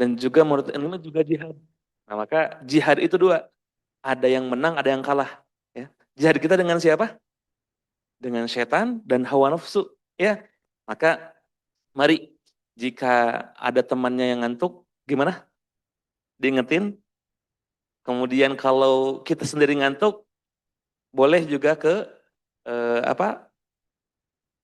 dan juga menuntut ilmu juga jihad. Nah, maka jihad itu dua, ada yang menang, ada yang kalah. Ya. Jihad kita dengan siapa? Dengan setan dan hawa nafsu. Ya, maka mari jika ada temannya yang ngantuk, gimana? Diingetin. Kemudian kalau kita sendiri ngantuk, boleh juga ke apa?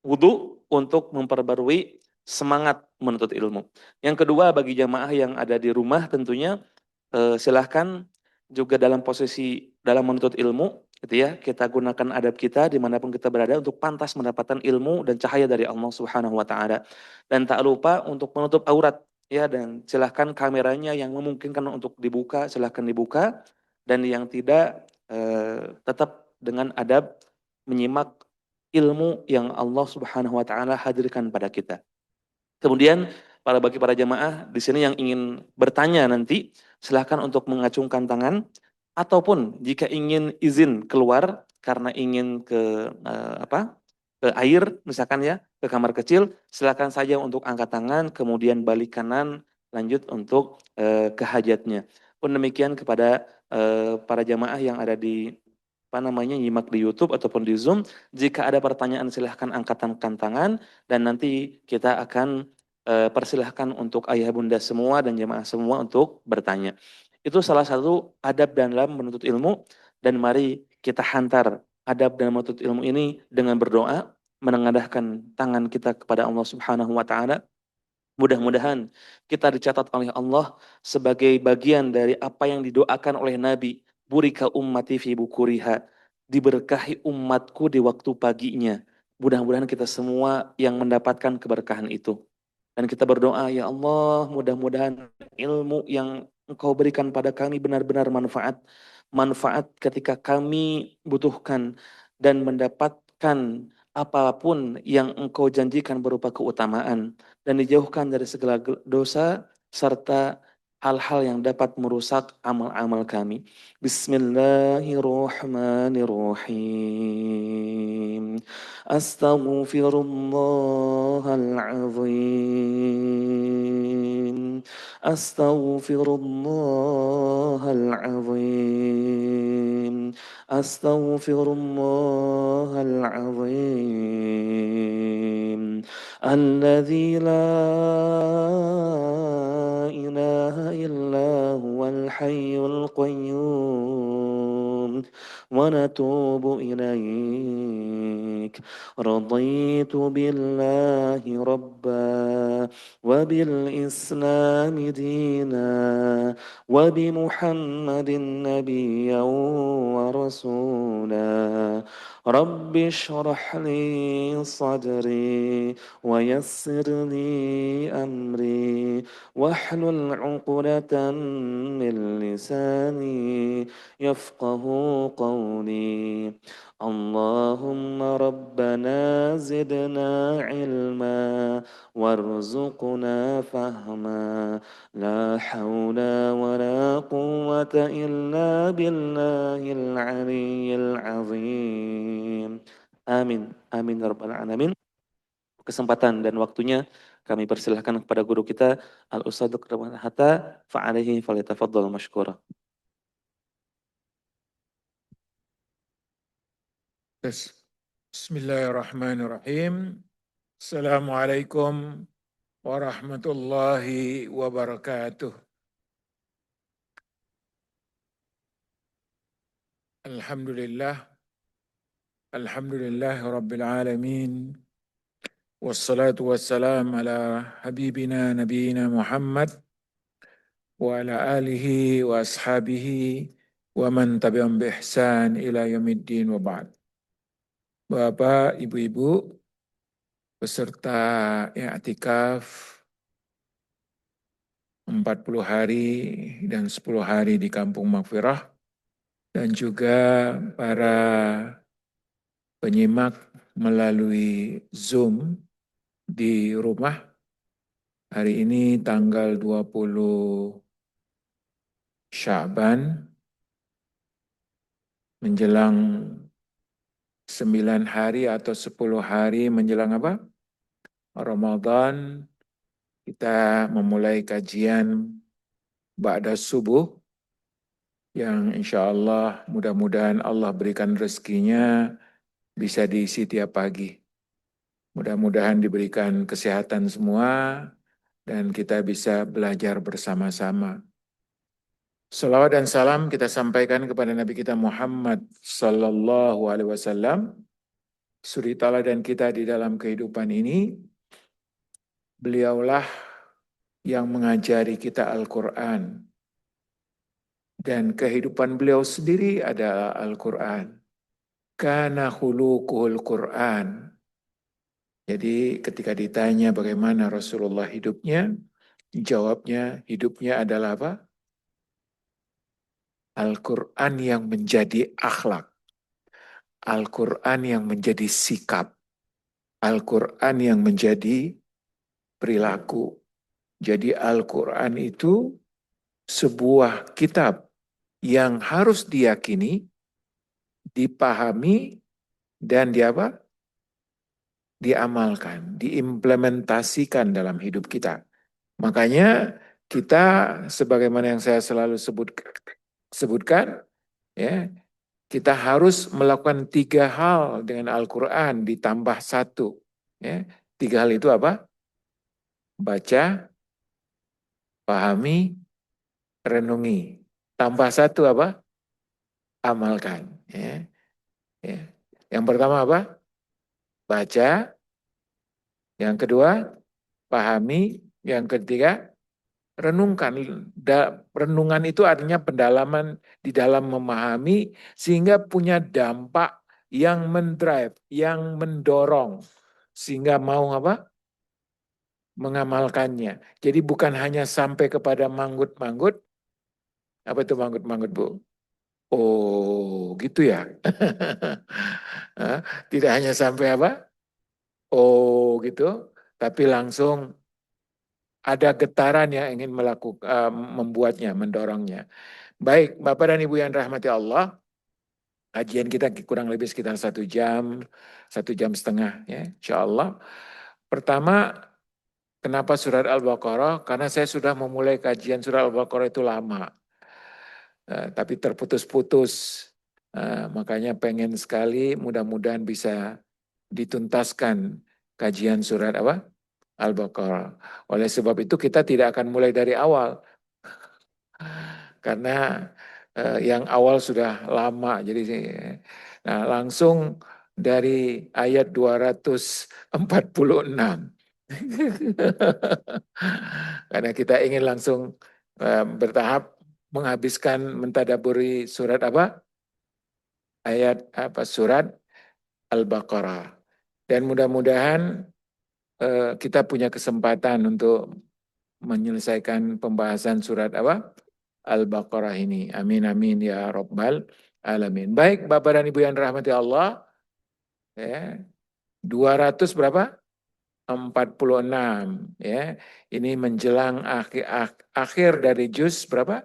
Wudhu untuk memperbarui semangat menuntut ilmu. Yang kedua, bagi jamaah yang ada di rumah tentunya silahkan juga dalam posisi dalam menuntut ilmu, gitu ya, kita gunakan adab kita dimanapun kita berada untuk pantas mendapatkan ilmu dan cahaya dari Allah Subhanahu Wa Taala. Dan tak lupa untuk menutup aurat, ya, dan silahkan kameranya yang memungkinkan untuk dibuka silahkan dibuka, dan yang tidak tetap dengan adab menyimak ilmu yang Allah Subhanahu Wa Taala hadirkan pada kita. Kemudian bagi para jamaah di sini yang ingin bertanya nanti, silahkan untuk mengacungkan tangan, ataupun jika ingin izin keluar karena ingin ke ke air misalkan ya, ke kamar kecil, silahkan saja untuk angkat tangan, kemudian balik kanan, lanjut untuk ke hajatnya. Pun demikian kepada para jamaah yang ada di nyimak di YouTube ataupun di Zoom, jika ada pertanyaan silahkan angkatkan tangan, dan nanti kita akan persilahkan untuk ayah bunda semua dan jemaah semua untuk bertanya. Itu salah satu adab dalam menuntut ilmu, dan mari kita hantar adab dalam menuntut ilmu ini dengan berdoa, menengadahkan tangan kita kepada Allah Subhanahu wa taala. Mudah-mudahan kita dicatat oleh Allah sebagai bagian dari apa yang didoakan oleh Nabi. Burika ummati fi bukuriha. Diberkahi umatku di waktu paginya. Mudah-mudahan kita semua yang mendapatkan keberkahan itu. Dan kita berdoa, ya Allah, mudah-mudahan ilmu yang Engkau berikan pada kami benar-benar manfaat. Manfaat ketika kami butuhkan dan mendapatkan apapun yang Engkau janjikan berupa keutamaan, dan dijauhkan dari segala dosa serta hal-hal yang dapat merusak amal-amal kami. Bismillahirrahmanirrahim. Astaghfirullahal azim. Astaghfirullahal azim. Astaghfirullahal azim. الذي لا إله إلا هو الحي القيوم ونتوب إليك رضيت بالله ربا وبالإسلام دينا وبمحمد نبيا ورسولا رب اشرح لي صدري ويسر لي أمري واحلل عقدة من لساني يفقه قولي اللهم ربنا زدنا علما وارزقنا فهما لا حول ولا قوة إلا بالله العلي العظيم آمين آمين يا رب العالمين. Kesempatan dan waktunya kami persilahkan kepada guru kita Al-Ustadz Dr. Hatta, fa'alaihi falyatafaddal mashkura. Bismillahirrahmanirrahim. Assalamualaikum warahmatullahi wabarakatuh. Alhamdulillah. Alhamdulillah Rabbil Alamin. Wassalatu wassalam ala habibina nabiyina Muhammad wa ala alihi wa ashabihi wa man tabi'am bi ihsan ila yaumiddin wa ba'd. Bapak, Ibu-ibu, peserta i'tikaf 40 hari dan 10 hari di Kampung Maghfirah, dan juga para penyimak melalui Zoom di rumah. Hari ini tanggal 20 Sya'ban, menjelang 9 hari atau 10 hari menjelang apa? Ramadan. Kita memulai kajian ba'da subuh, yang insya Allah mudah-mudahan Allah berikan rezekinya bisa diisi tiap pagi. Mudah-mudahan diberikan kesehatan semua dan kita bisa belajar bersama-sama. Salawat dan salam kita sampaikan kepada Nabi kita Muhammad sallallahu alaihi wasallam, suri teladan kita di dalam kehidupan ini. Beliaulah yang mengajari kita Al-Quran. Dan kehidupan beliau sendiri adalah Al-Quran. Kana khuluquhul Quran. Jadi ketika ditanya bagaimana Rasulullah hidupnya, jawabnya hidupnya adalah apa? Al-Quran yang menjadi akhlak. Al-Quran yang menjadi sikap. Al-Quran yang menjadi perilaku. Jadi Al-Quran itu sebuah kitab yang harus diyakini, dipahami, dan diamalkan, diimplementasikan dalam hidup kita. Makanya kita, sebagaimana yang saya selalu sebutkan, ya, kita harus melakukan 3 hal dengan Al-Quran ditambah 1. Ya. 3 hal itu apa? Baca, pahami, renungi. Tambah 1 apa? Amalkan. Ya. Ya. Yang pertama apa? Baca. Yang kedua, pahami. Yang ketiga, renungkan. Renungan itu artinya pendalaman di dalam memahami sehingga punya dampak yang mendrive, yang mendorong sehingga mau apa? Mengamalkannya. Jadi bukan hanya sampai kepada manggut-manggut. Apa itu manggut-manggut, Bu? Oh, gitu ya. Tidak hanya sampai apa? Oh, gitu. Tapi langsung ada getaran yang ingin melakukan, membuatnya, mendorongnya. Baik, Bapak dan Ibu yang rahmati Allah, kajian kita kurang lebih sekitar 1 jam, 1,5 jam ya, insya Allah. Pertama, kenapa surat Al-Baqarah? Karena saya sudah memulai kajian surat Al-Baqarah itu lama, tapi terputus-putus. Makanya pengen sekali, mudah-mudahan bisa dituntaskan kajian surat apa? Al-Baqarah. Oleh sebab itu kita tidak akan mulai dari awal. Karena yang awal sudah lama. Jadi nah, langsung dari ayat 246. Karena kita ingin langsung bertahap menghabiskan mentadaburi surat apa? Ayat apa? Surat Al-Baqarah. Dan mudah-mudahan kita punya kesempatan untuk menyelesaikan pembahasan surat apa? Al-Baqarah ini. Amin amin ya rabbal alamin. Baik Bapak dan Ibu yang rahmati Allah, ya. 200 berapa? 46 ya. Ini menjelang akhir dari juz berapa?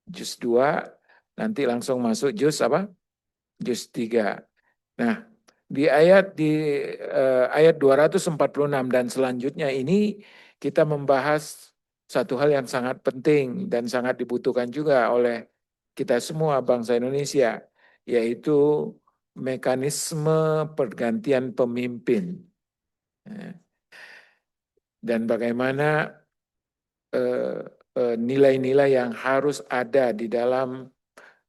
Juz 2. Nanti langsung masuk juz apa? Juz 3. Nah, di ayat 246 dan selanjutnya ini kita membahas satu hal yang sangat penting dan sangat dibutuhkan juga oleh kita semua bangsa Indonesia, yaitu mekanisme pergantian pemimpin. Dan bagaimana nilai-nilai yang harus ada di dalam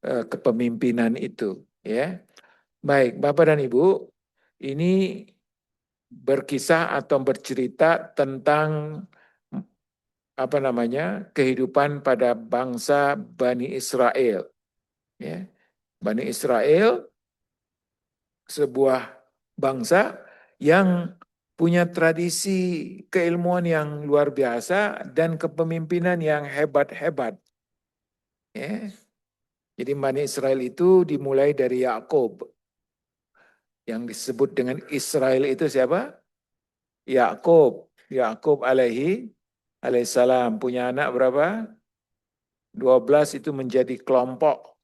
kepemimpinan itu. Ya, baik Bapak dan Ibu, ini berkisah atau bercerita tentang apa namanya kehidupan pada bangsa Bani Israel. Ya. Bani Israel sebuah bangsa yang punya tradisi keilmuan yang luar biasa dan kepemimpinan yang hebat-hebat. Ya. Jadi Bani Israel itu dimulai dari Yakub. Yang disebut dengan Israel itu siapa? Yakub. Yakub alaihissalam punya anak berapa? 12 itu menjadi kelompok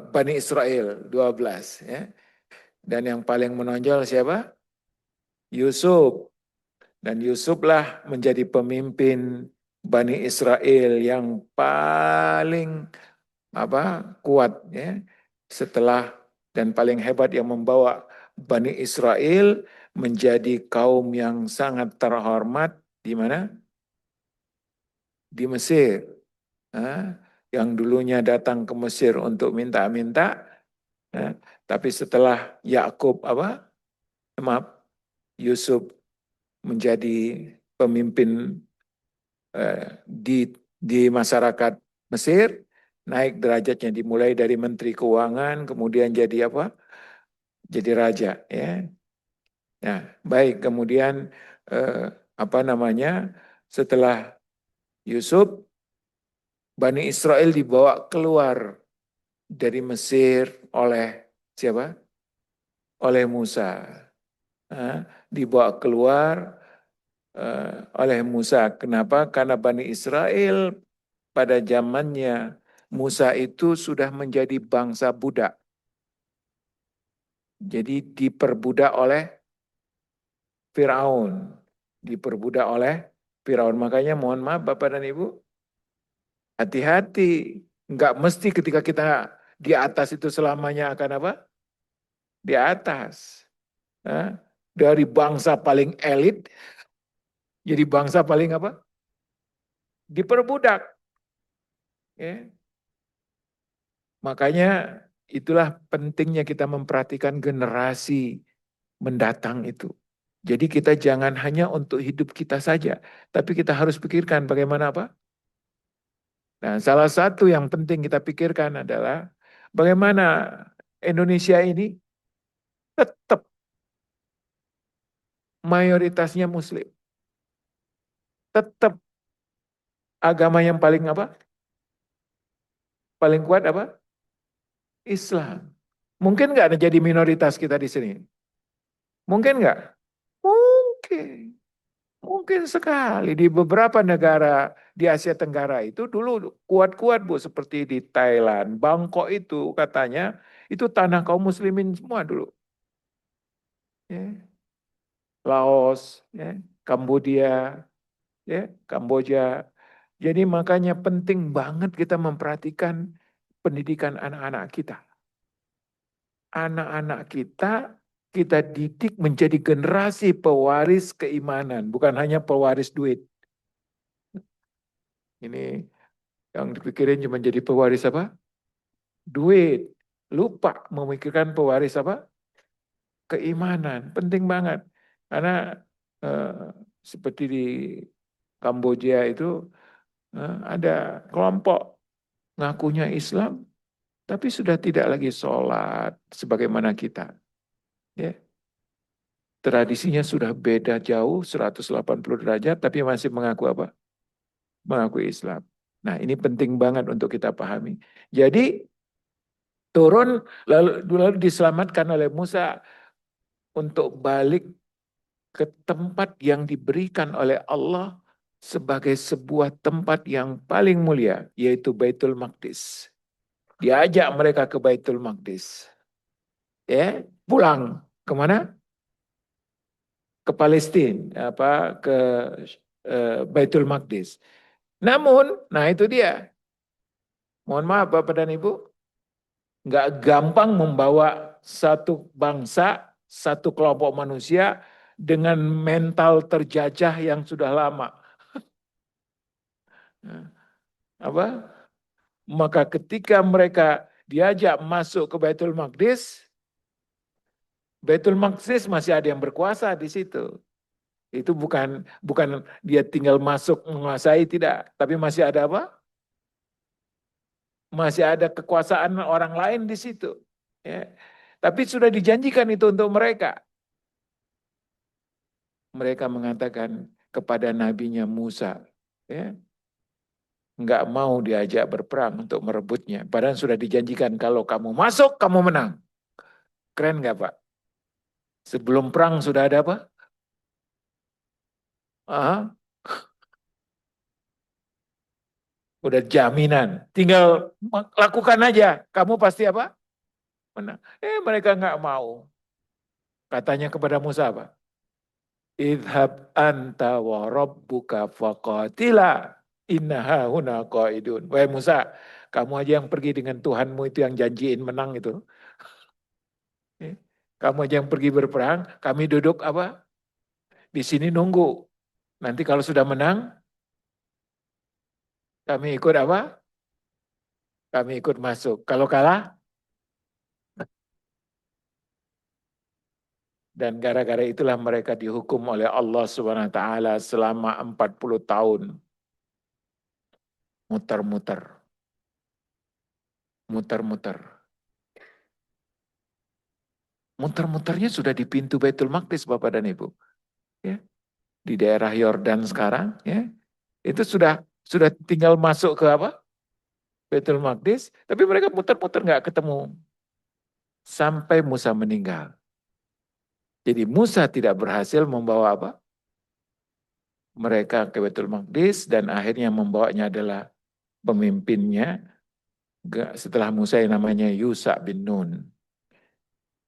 Bani Israel, 12 ya. Dan yang paling menonjol siapa? Yusuf. Dan Yusuflah menjadi pemimpin Bani Israel yang paling kuat ya, setelah dan paling hebat yang membawa Bani Israel menjadi kaum yang sangat terhormat di mana? Di Mesir. Nah, yang dulunya datang ke Mesir untuk minta-minta, nah, tapi setelah Yakub maaf, Yusuf menjadi pemimpin di masyarakat Mesir, naik derajatnya dimulai dari Menteri Keuangan, kemudian jadi apa? Jadi raja, ya. Nah, baik. Kemudian eh, setelah Yusuf, Bani Israel dibawa keluar dari Mesir oleh siapa? Oleh Musa. Nah, dibawa keluar oleh Musa. Kenapa? Karena Bani Israel pada zamannya Musa itu sudah menjadi bangsa budak. Jadi diperbudak oleh Firaun. Diperbudak oleh Firaun. Makanya mohon maaf Bapak dan Ibu, hati-hati. Enggak mesti ketika kita di atas itu selamanya akan apa? Di atas. Nah, dari bangsa paling elit, jadi bangsa paling apa? Diperbudak. Ya. Makanya itulah pentingnya kita memperhatikan generasi mendatang itu. Jadi kita jangan hanya untuk hidup kita saja, tapi kita harus pikirkan bagaimana apa? Nah, salah satu yang penting kita pikirkan adalah bagaimana Indonesia ini tetap mayoritasnya Muslim. Tetap agama yang paling apa? Paling kuat apa? Islam. Mungkin nggak ada jadi minoritas kita di sini? Mungkin nggak? Mungkin. Mungkin sekali di beberapa negara di Asia Tenggara itu dulu kuat-kuat Bu, seperti di Thailand, Bangkok itu katanya itu tanah kaum muslimin semua dulu. Ya. Laos, ya, Kambodia, ya, Kamboja. Jadi makanya penting banget kita memperhatikan pendidikan anak-anak kita. Anak-anak kita didik menjadi generasi pewaris keimanan, bukan hanya pewaris duit. Ini yang dipikirin cuma jadi pewaris apa? Duit. Lupa memikirkan pewaris apa? Keimanan. Penting banget. Karena eh, seperti di Kamboja itu ada kelompok ngakunya Islam, tapi sudah tidak lagi sholat sebagaimana kita. Ya. Tradisinya sudah beda jauh, 180 derajat, tapi masih mengaku apa? Mengaku Islam. Nah, ini penting banget untuk kita pahami. Jadi, turun lalu diselamatkan oleh Musa untuk balik ke tempat yang diberikan oleh Allah sebagai sebuah tempat yang paling mulia, yaitu Baitul Maqdis. Diajak mereka ke Baitul Maqdis. Ya, pulang kemana? Ke Palestina, ke Baitul Maqdis. Namun, nah itu dia. Mohon maaf Bapak dan Ibu, nggak gampang membawa satu bangsa, satu kelompok manusia dengan mental terjajah yang sudah lama. Apa? Maka ketika mereka diajak masuk ke Baitul Maqdis masih ada yang berkuasa di situ. Itu bukan bukan dia tinggal masuk menguasai, tidak, tapi masih ada apa? Masih ada kekuasaan orang lain di situ. Ya. Tapi sudah dijanjikan itu untuk mereka. Mereka mengatakan kepada nabinya Musa, ya, nggak mau diajak berperang untuk merebutnya. Padahal sudah dijanjikan kalau kamu masuk, kamu menang. Keren nggak Pak? Sebelum perang sudah ada apa? Ah, udah jaminan. Tinggal lakukan aja. Kamu pasti apa? Menang. Mereka nggak mau. Katanya kepada Musa apa? Idhab anta wa rabbuka faqatila. Inna hahuna qaidun. Wahai Musa, kamu aja yang pergi dengan Tuhanmu itu yang janjiin menang itu. Kamu aja yang pergi berperang, kami duduk apa? Di sini nunggu. Nanti kalau sudah menang, kami ikut apa? Kami ikut masuk. Kalau kalah, dan gara-gara itulah mereka dihukum oleh Allah Subhanahu wa taala selama 40 tahun. Muter-muter. Muter-muter. Muter-muternya sudah di pintu Baitul Maqdis, Bapak dan Ibu. Ya, di daerah Yordan sekarang, ya. Itu sudah tinggal masuk ke apa? Baitul Maqdis, tapi mereka muter-muter nggak ketemu sampai Musa meninggal. Jadi Musa tidak berhasil membawa apa? Mereka ke Baitul Maqdis dan akhirnya membawanya adalah pemimpinnya setelah Musa yang namanya Yusa bin Nun.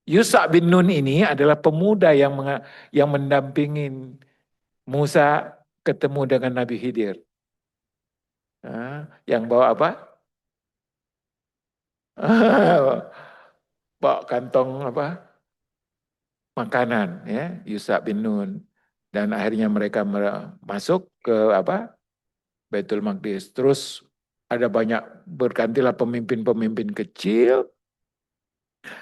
Yusa bin Nun ini adalah pemuda yang mendampingin Musa ketemu dengan Nabi Khidir. Nah, yang bawa apa? Bawa kantong apa? Makanan, ya, Yusa bin Nun. Dan akhirnya mereka masuk ke apa? Baitul Maqdis. Terus ada banyak, bergantilah pemimpin-pemimpin kecil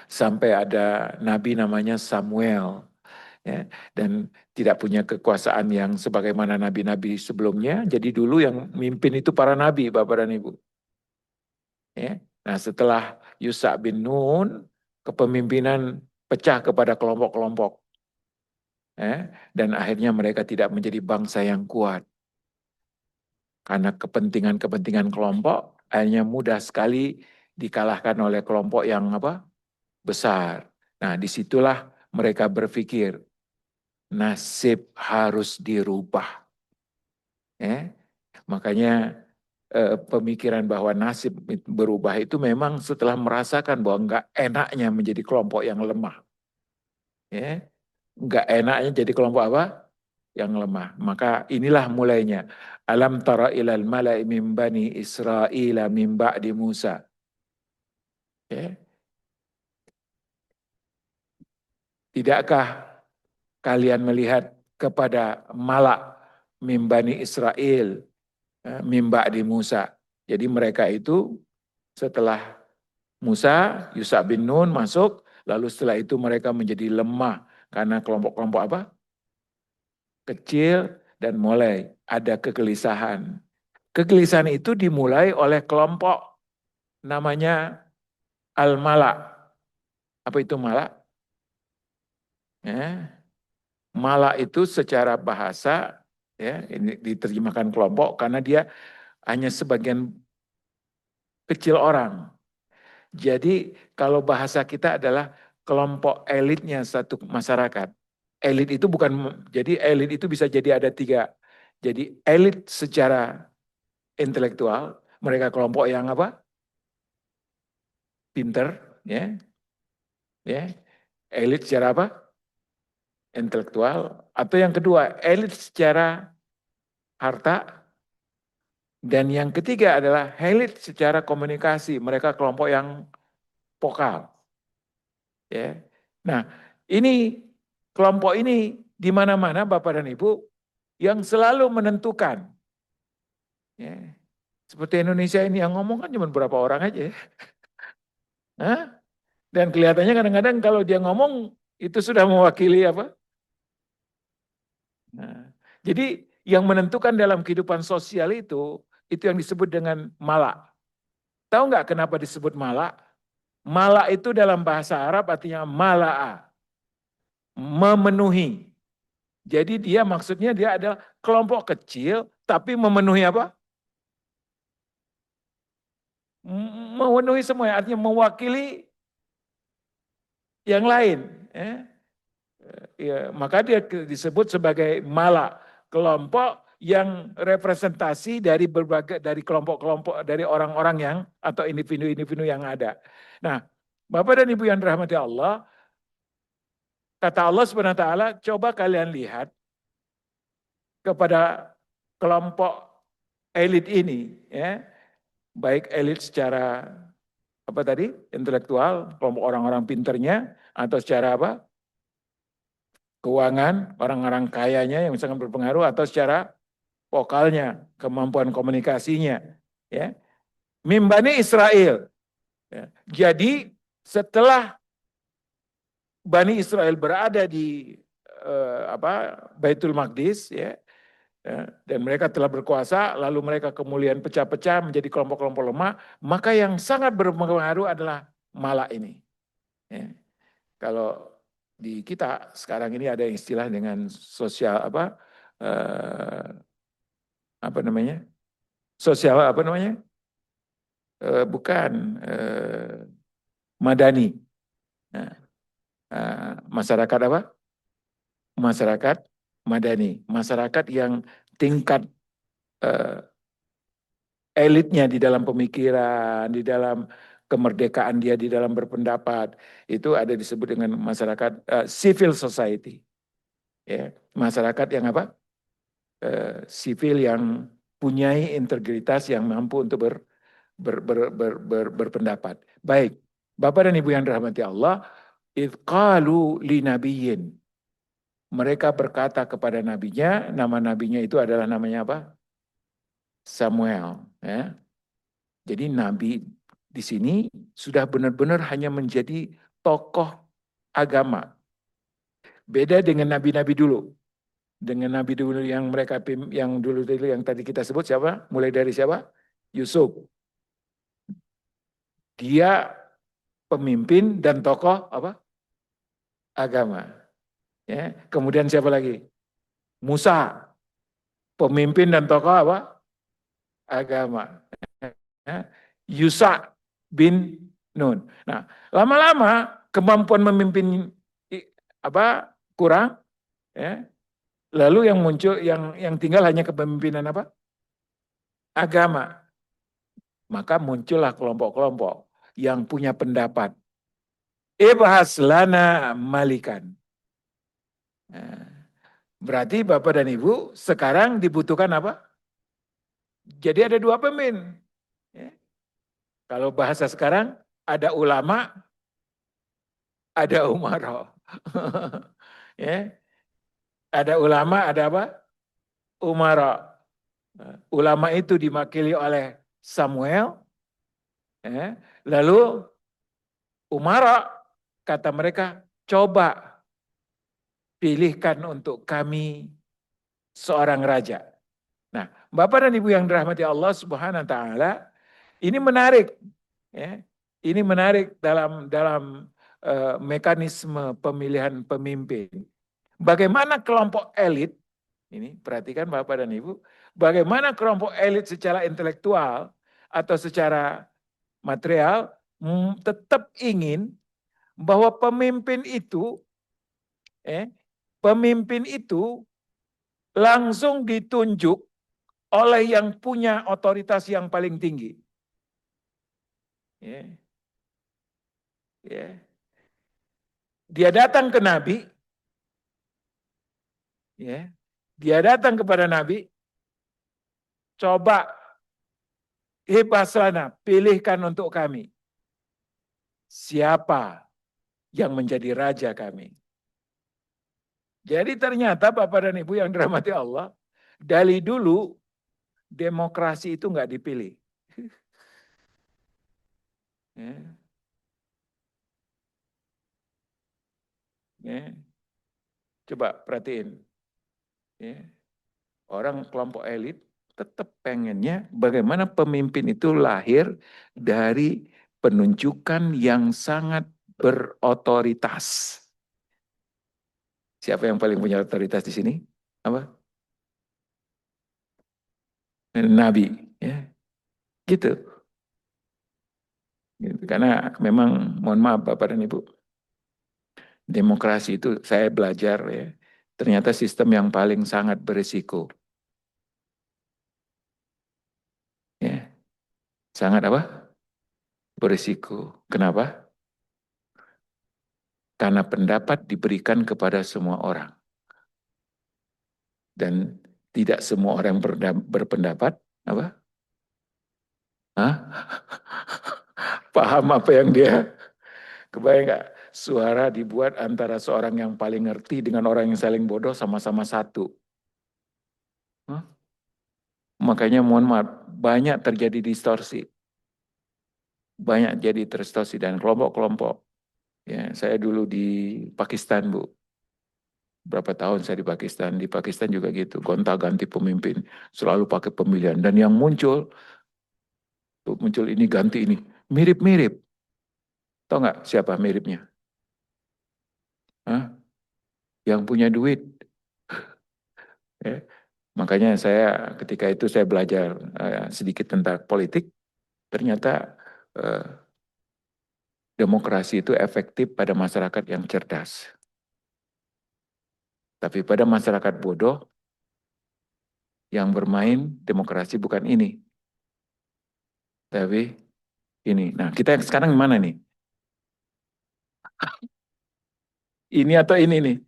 sampai ada nabi namanya Samuel, ya, dan tidak punya kekuasaan yang sebagaimana nabi-nabi sebelumnya. Jadi dulu yang mimpin itu para nabi, Bapak dan Ibu. Ya. Nah, setelah Yusa bin Nun, kepemimpinan pecah kepada kelompok-kelompok. Dan akhirnya mereka tidak menjadi bangsa yang kuat. Karena kepentingan-kepentingan kelompok, akhirnya mudah sekali dikalahkan oleh kelompok yang apa? Besar. Nah, disitulah mereka berpikir, nasib harus dirubah. Makanya pemikiran bahwa nasib berubah itu memang setelah merasakan bahwa enggak enaknya menjadi kelompok yang lemah. Enggak enaknya jadi kelompok apa? Yang lemah. Maka inilah mulainya. Alam tara ilal mala'i min bani Israila min ba'di Musa. Tidakkah kalian melihat kepada malak min bani Israel min ba'di Musa. Jadi mereka itu setelah Musa, Yusa bin Nun masuk, lalu setelah itu mereka menjadi lemah karena kelompok-kelompok apa? Kecil dan mulai ada kegelisahan. Kegelisahan itu dimulai oleh kelompok namanya Al-Mala. Apa itu Mala? Mala itu secara bahasa, ya, ini diterjemahkan kelompok karena dia hanya sebagian kecil orang. Jadi kalau bahasa kita adalah kelompok elitnya satu masyarakat. Elit itu bukan, jadi elit itu bisa jadi ada tiga. Jadi elit secara intelektual, mereka kelompok yang apa? Pinter, ya, elit secara apa? Intelektual. Atau yang kedua, elit secara harta. Dan yang ketiga adalah elit secara komunikasi. Mereka kelompok yang vokal. Ya. Nah, ini kelompok ini di mana-mana Bapak dan Ibu yang selalu menentukan. Ya. Seperti Indonesia ini yang ngomong kan cuma berapa orang aja. Hah? Dan kelihatannya kadang-kadang kalau dia ngomong itu sudah mewakili apa? Nah, jadi yang menentukan dalam kehidupan sosial itu yang disebut dengan malak. Tahu nggak kenapa disebut malak? Malak itu dalam bahasa Arab artinya mala'a, memenuhi. Jadi dia maksudnya dia adalah kelompok kecil tapi memenuhi apa? Memenuhi semua, artinya mewakili yang lain. Ya, maka dia disebut sebagai malak, kelompok yang representasi dari berbagai dari kelompok-kelompok dari orang-orang yang atau individu-individu yang ada. Nah, Bapak dan Ibu yang dirahmati Allah, kata Allah Subhanahu wa taala, coba kalian lihat kepada kelompok elit ini, ya, baik elit secara apa tadi, intelektual, kelompok orang-orang pinternya, atau secara apa, keuangan, orang-orang kayanya yang sangat berpengaruh, atau secara vokalnya, kemampuan komunikasinya, ya. Mimbani Israel. Ya. Jadi setelah Bani Israel berada di Baitul Maqdis, ya, dan mereka telah berkuasa, lalu mereka kemudian pecah-pecah menjadi kelompok-kelompok lemah, maka yang sangat berpengaruh adalah Malak ini. Ya. Kalau di kita sekarang ini ada istilah dengan sosial apa namanya? Sosial apa namanya? Bukan Madani. Nah, masyarakat apa? Masyarakat Madani, masyarakat yang tingkat elitnya di dalam pemikiran, di dalam kemerdekaan dia di dalam berpendapat, itu ada disebut dengan masyarakat civil society, ya, masyarakat yang apa? Sivil yang punyai integritas, yang mampu untuk berpendapat. Baik, Bapak dan Ibu yang dirahmati Allah, idh qalu li nabiyyin, mereka berkata kepada nabinya, nama nabinya itu adalah namanya apa? Samuel, ya. Jadi nabi di sini sudah benar-benar hanya menjadi tokoh agama. Beda dengan nabi-nabi dulu. Dengan nabi dulu yang mereka yang dulu yang tadi kita sebut siapa? Mulai dari siapa? Yusuf. Dia pemimpin dan tokoh apa? Agama. Ya. Kemudian siapa lagi? Musa, pemimpin dan tokoh apa? Agama. Ya. Yusa bin Nun. Nah, lama-lama kemampuan memimpin kurang, ya. Lalu yang muncul yang tinggal hanya kepemimpinan apa? Agama. Maka muncullah kelompok-kelompok yang punya pendapat. Ibhas lana malikan. Nah, berarti Bapak dan Ibu sekarang dibutuhkan apa? Jadi ada dua pemimpin. Ya. Kalau bahasa sekarang ada ulama, ada umaro. Ya. Ada ulama, ada apa? Umaro. Ulama itu diwakili oleh Samuel. Ya. Lalu umara, kata mereka, coba pilihkan untuk kami seorang raja. Nah, Bapak dan Ibu yang dirahmati Allah Subhanahu wa taala, ini menarik, ya. Ini menarik dalam mekanisme pemilihan pemimpin. Bagaimana kelompok elit, ini perhatikan Bapak dan Ibu, bagaimana kelompok elit secara intelektual atau secara material tetap ingin bahwa pemimpin itu langsung ditunjuk oleh yang punya otoritas yang paling tinggi. Ya. Ya. Dia datang ke Nabi, ya. Dia datang kepada Nabi, coba Hibasana, pilihkan untuk kami siapa yang menjadi raja kami. Jadi ternyata Bapak dan Ibu yang dirahmati Allah, dari dulu demokrasi itu nggak dipilih. Ya. Ya. Coba perhatiin. Ya. Orang kelompok elit tetap pengennya bagaimana pemimpin itu lahir dari penunjukan yang sangat berotoritas. Siapa yang paling punya otoritas di sini? Apa? Nabi, ya. Gitu. Karena memang mohon maaf Bapak dan Ibu, demokrasi itu saya belajar, ya, ternyata sistem yang paling sangat berisiko. Ya. Sangat apa? Berisiko. Kenapa? Karena pendapat diberikan kepada semua orang. Dan tidak semua orang berpendapat Apa? Hah? Paham apa yang dia, kebayang nggak? Suara dibuat antara seorang yang paling ngerti dengan orang yang saling bodoh sama-sama satu. Hah? Makanya mohon maaf, banyak terjadi distorsi. Banyak jadi distorsi dan kelompok-kelompok. Ya, saya dulu di Pakistan, Bu. Berapa tahun saya di Pakistan. Di Pakistan juga gitu, gonta-ganti pemimpin. Selalu pakai pemilihan. Dan yang muncul ini ganti ini. Mirip-mirip. Tahu nggak siapa miripnya? Hah? Yang punya duit. Ya. Makanya saya ketika itu saya belajar sedikit tentang politik. Ternyata eh, demokrasi itu efektif pada masyarakat yang cerdas. Tapi pada masyarakat bodoh yang bermain demokrasi bukan ini. Tapi ini. Nah, kita sekarang mana nih? Ini atau ini nih?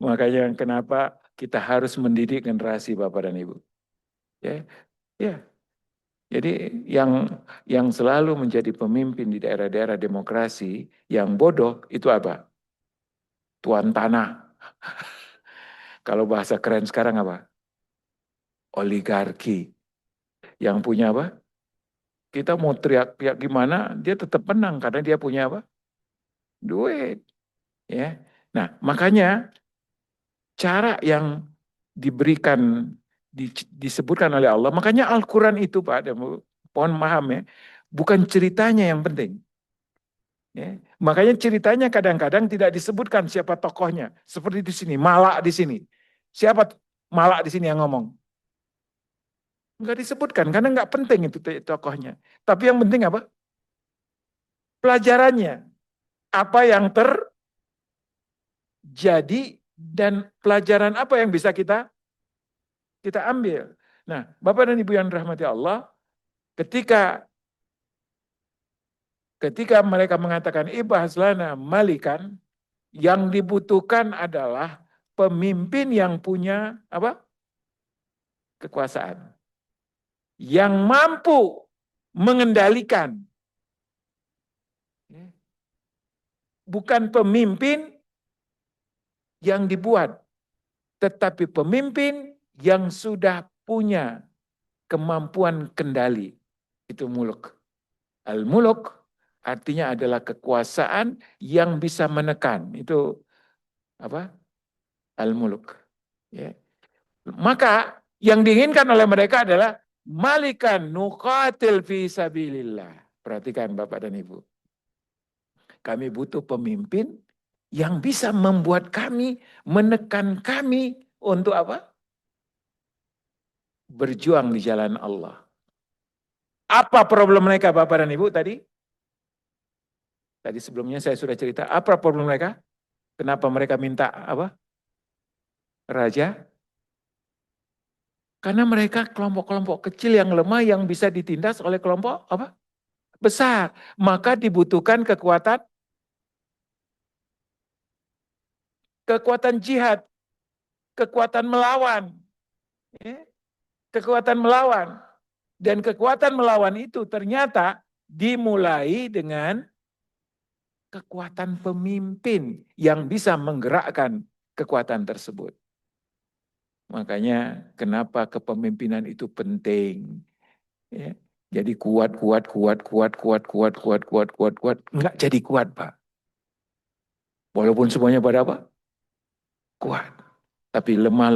Makanya kenapa kita harus mendidik generasi Bapak dan Ibu. Ya, ya. Jadi yang selalu menjadi pemimpin di daerah-daerah demokrasi yang bodoh itu apa? Tuan tanah. Kalau bahasa keren sekarang apa? Oligarki. Yang punya apa? Kita mau teriak-teriak gimana, dia tetap menang karena dia punya apa? Duit. Ya. Nah, makanya cara yang diberikan disebutkan oleh Allah, makanya Al-Quran itu Pak, mohon paham ya, bukan ceritanya yang penting. Ya. Makanya ceritanya kadang-kadang tidak disebutkan siapa tokohnya. Seperti di sini, Malak di sini. Siapa Malak di sini yang ngomong? Enggak disebutkan karena enggak penting itu tokohnya. Tapi yang penting apa? Pelajarannya. Apa yang terjadi dan pelajaran apa yang bisa kita ambil. Nah, Bapak dan Ibu yang dirahmati Allah, ketika mereka mengatakan ibahas lana malikan, yang dibutuhkan adalah pemimpin yang punya apa? Kekuasaan. Yang mampu mengendalikan. Bukan pemimpin yang dibuat, tetapi pemimpin yang sudah punya kemampuan kendali. Itu muluk. Al-muluk artinya adalah kekuasaan yang bisa menekan. Itu apa? Al-muluk. Ya. Maka yang diinginkan oleh mereka adalah malikan nuqatil fi sabilillah. Perhatikan Bapak dan Ibu. Kami butuh pemimpin yang bisa membuat kami, menekan kami untuk apa? Berjuang di jalan Allah. Apa problem mereka Bapak dan Ibu tadi? Tadi sebelumnya saya sudah cerita, apa problem mereka? Kenapa mereka minta apa? Raja? Karena mereka kelompok-kelompok kecil yang lemah yang bisa ditindas oleh kelompok apa? Besar. Maka dibutuhkan kekuatan jihad, kekuatan melawan. Ya, kekuatan melawan. Dan kekuatan melawan itu ternyata dimulai dengan kekuatan pemimpin yang bisa menggerakkan kekuatan tersebut. Makanya kenapa kepemimpinan itu penting. Ya. Jadi kuat, enggak jadi kuat, Pak. Walaupun semuanya pada apa? Kuat. Tapi lemah,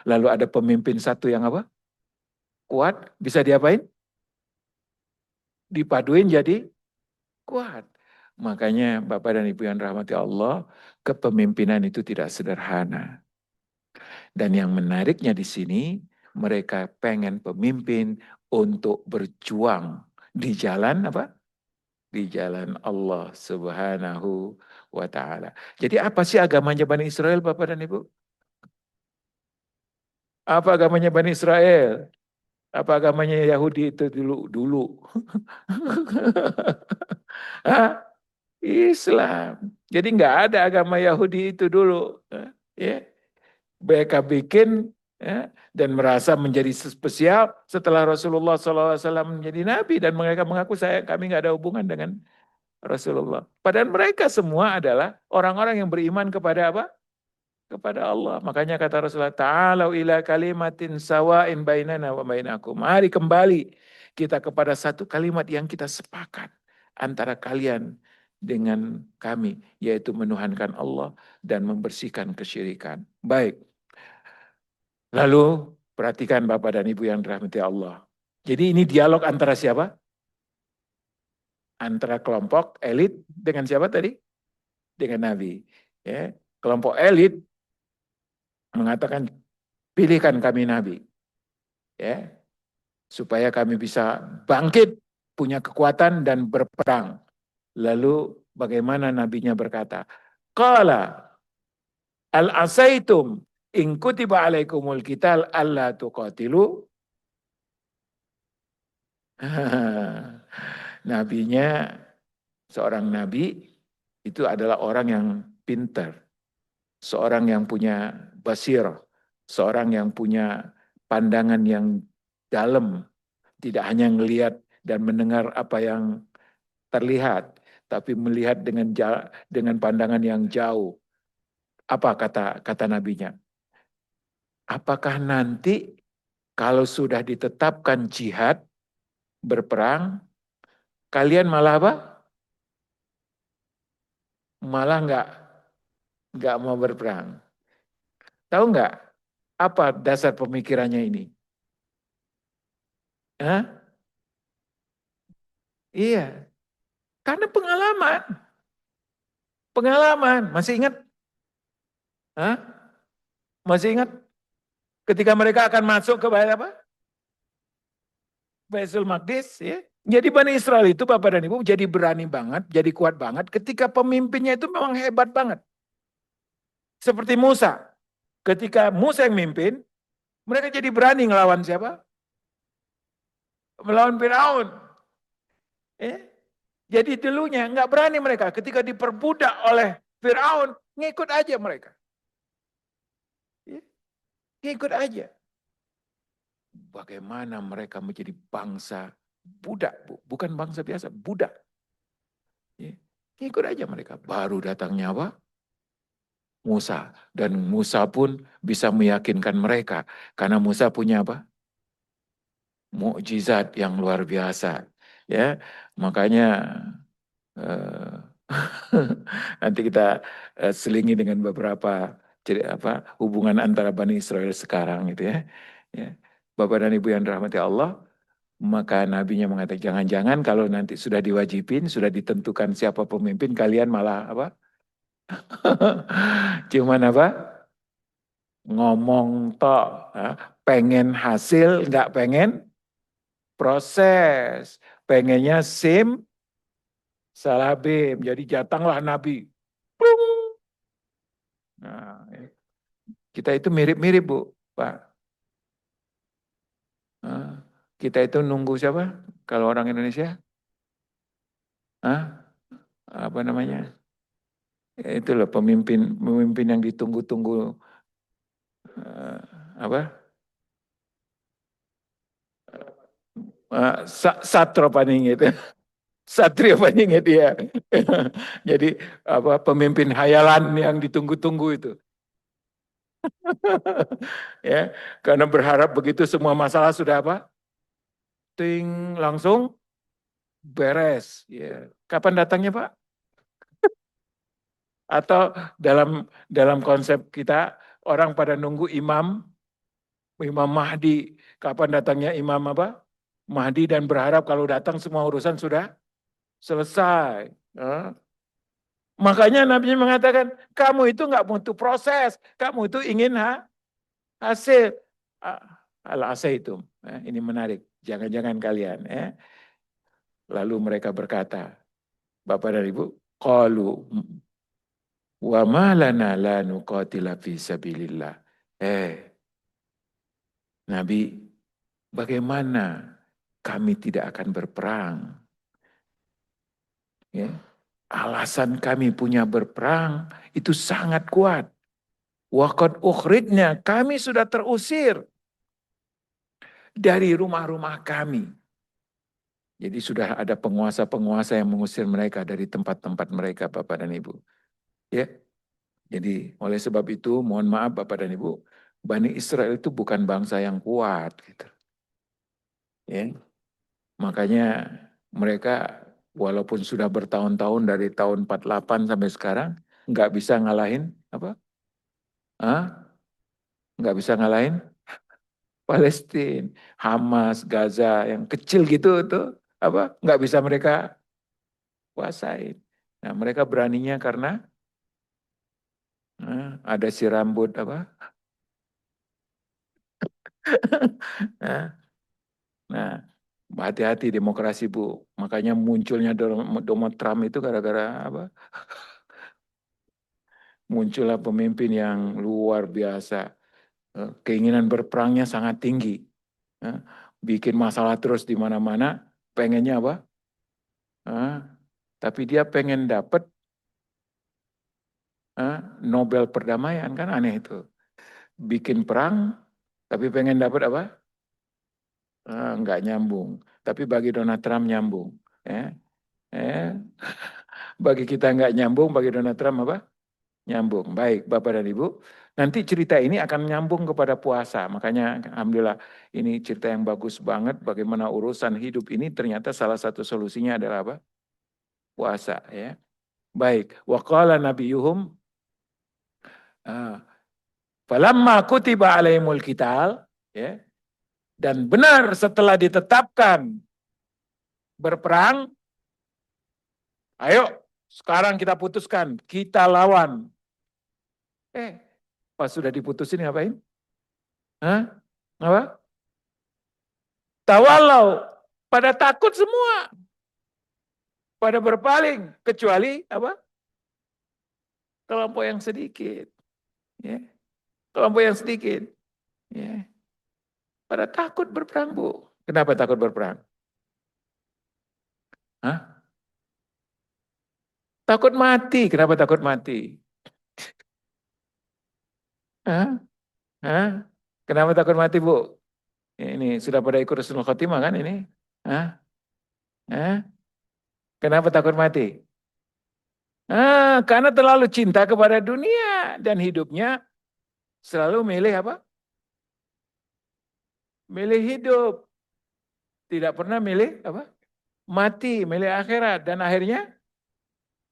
lalu ada pemimpin satu yang apa? Kuat, bisa diapain? Dipaduin jadi kuat. Makanya Bapak dan Ibu yang rahmati Allah, kepemimpinan itu tidak sederhana. Dan yang menariknya di sini, mereka pengen pemimpin untuk berjuang di jalan apa? Di jalan Allah Subhanahu wa taala. Jadi apa sih agamanya Bani Israel Bapak dan Ibu? Apa agamanya Bani Israel? Apa agamanya Yahudi itu dulu? Hah? Islam. Jadi nggak ada agama Yahudi itu dulu. Ya. Mereka bikin ya, dan merasa menjadi spesial setelah Rasulullah SAW menjadi nabi dan mereka mengaku kami nggak ada hubungan dengan Rasulullah. Padahal mereka semua adalah orang-orang yang beriman kepada apa? Kepada Allah. Makanya kata Rasulullah, Ta'alau ila kalimatin sawa'in bainana wa bainakum. Mari kembali kita kepada satu kalimat yang kita sepakat antara kalian dengan kami, yaitu menuhankan Allah dan membersihkan kesyirikan. Baik. Lalu perhatikan Bapak dan Ibu yang dirahmati Allah. Jadi ini dialog antara siapa? Antara kelompok elit dengan siapa tadi? Dengan Nabi. Ya. Kelompok elit mengatakan, pilihkan kami Nabi. Ya, supaya kami bisa bangkit, punya kekuatan dan berperang. Lalu bagaimana nabinya berkata? Qala al-asaitum in kutiba alaikumul qital alla tuqatilu. Nabinya, seorang nabi itu adalah orang yang pintar, seorang yang punya basirah, seorang yang punya pandangan yang dalam, tidak hanya melihat dan mendengar apa yang terlihat, tapi melihat dengan pandangan yang jauh. Apa kata nabinya? Apakah nanti kalau sudah ditetapkan jihad, berperang, kalian malah apa? Malah nggak mau berperang. Tahu nggak apa dasar pemikirannya ini? Hah? Iya, karena pengalaman. Pengalaman. Masih ingat? Hah? Masih ingat ketika mereka akan masuk ke apa? Baitul Maqdis, ya. Jadi Bani Israel itu Bapak dan Ibu jadi berani banget, jadi kuat banget ketika pemimpinnya itu memang hebat banget. Seperti Musa. Ketika Musa yang mimpin, mereka jadi berani ngelawan siapa? Melawan Firaun. Ya. Jadi dulunya nggak berani mereka. Ketika diperbudak oleh Firaun, ngikut aja mereka. Ya. Ngikut aja. Bagaimana mereka menjadi bangsa budak, bukan bangsa biasa, budak. Ya. Ngikut aja mereka. Baru datangnya apa? Musa. Dan Musa pun bisa meyakinkan mereka. Karena Musa punya apa? Mukjizat yang luar biasa. Ya, makanya eh, nanti kita selingi dengan beberapa hubungan antara Bani Israel sekarang gitu ya. Ya. Bapak dan Ibu yang dirahmati Allah, maka nabinya mengatakan jangan-jangan kalau nanti sudah diwajibin, sudah ditentukan siapa pemimpin, kalian malah apa? Cuman apa? Ngomong tok, pengen hasil, nggak pengen proses, pengennya salabim, jadi datanglah Nabi. Plung. Nah, kita itu mirip-mirip Bu, Pak. Kita itu nunggu siapa? Kalau orang Indonesia, apa namanya? Itu loh pemimpin yang ditunggu-tunggu, eh, apa? Satro Paningit. Satrio Paningit ya. Jadi apa pemimpin hayalan yang ditunggu-tunggu itu. Ya, karena berharap begitu semua masalah sudah apa? Ting langsung beres. Ya. Kapan datangnya Pak? Atau dalam konsep kita orang pada nunggu Imam Mahdi. Kapan datangnya Imam apa? Mahdi dan berharap kalau datang semua urusan sudah selesai. Makanya Nabi mengatakan, kamu itu nggak butuh proses, kamu itu ingin hasil. Al-asa itu, ini menarik. Jangan-jangan kalian. Lalu mereka berkata, Bapak dan Ibu, qalu wa ma lana la nuqatila fi sabilillah. Nabi, bagaimana kami tidak akan berperang? Ya. Alasan kami punya berperang itu sangat kuat. Wa qad ukhrijna, kami sudah terusir dari rumah-rumah kami. Jadi sudah ada penguasa-penguasa yang mengusir mereka dari tempat-tempat mereka, Bapak dan Ibu. Ya. Jadi oleh sebab itu, mohon maaf Bapak dan Ibu, Bani Israel itu bukan bangsa yang kuat gitu. Ya. Makanya mereka walaupun sudah bertahun-tahun dari tahun 48 sampai sekarang nggak bisa ngalahin apa? Nggak bisa ngalahin Palestina, Hamas, Gaza yang kecil gitu tuh apa? Nggak bisa mereka kuasain. Nah, mereka beraninya karena ada si rambut apa? Nah, nah, hati-hati demokrasi Bu. Makanya munculnya Donald Trump itu gara-gara apa? Muncullah pemimpin yang luar biasa. Keinginan berperangnya sangat tinggi. Bikin masalah terus di mana-mana. Pengennya apa? Tapi dia pengen dapat Nobel perdamaian, kan aneh itu. Bikin perang, tapi pengen dapat apa? Nggak nyambung. Tapi bagi Donald Trump nyambung. Ya. Bagi kita nggak nyambung, bagi Donald Trump apa? Nyambung. Baik, Bapak dan Ibu. Nanti cerita ini akan nyambung kepada puasa. Makanya Alhamdulillah ini cerita yang bagus banget. Bagaimana urusan hidup ini ternyata salah satu solusinya adalah apa? Puasa. Ya. Baik. Wa qala nabiyuhum. Falamma kutiba alaihimul qital. Ya. Dan benar setelah ditetapkan berperang. Ayo sekarang kita putuskan. Kita lawan. Pas sudah diputusin ngapain? Apa? Tawalau, pada takut semua, pada berpaling, kecuali apa? Kelompok yang sedikit, ya. Kelompok yang sedikit, ya. Pada takut berperang Bu. Kenapa takut berperang? Hah? Takut mati. Kenapa takut mati? Hah? Hah? Kenapa takut mati Bu? Ini sudah pada ikut Rasulul Khotimah kan ini? Hah? Hah? Kenapa takut mati? Karena terlalu cinta kepada dunia dan hidupnya selalu milih apa? Milih hidup. Tidak pernah milih apa? Mati, milih akhirat. Dan akhirnya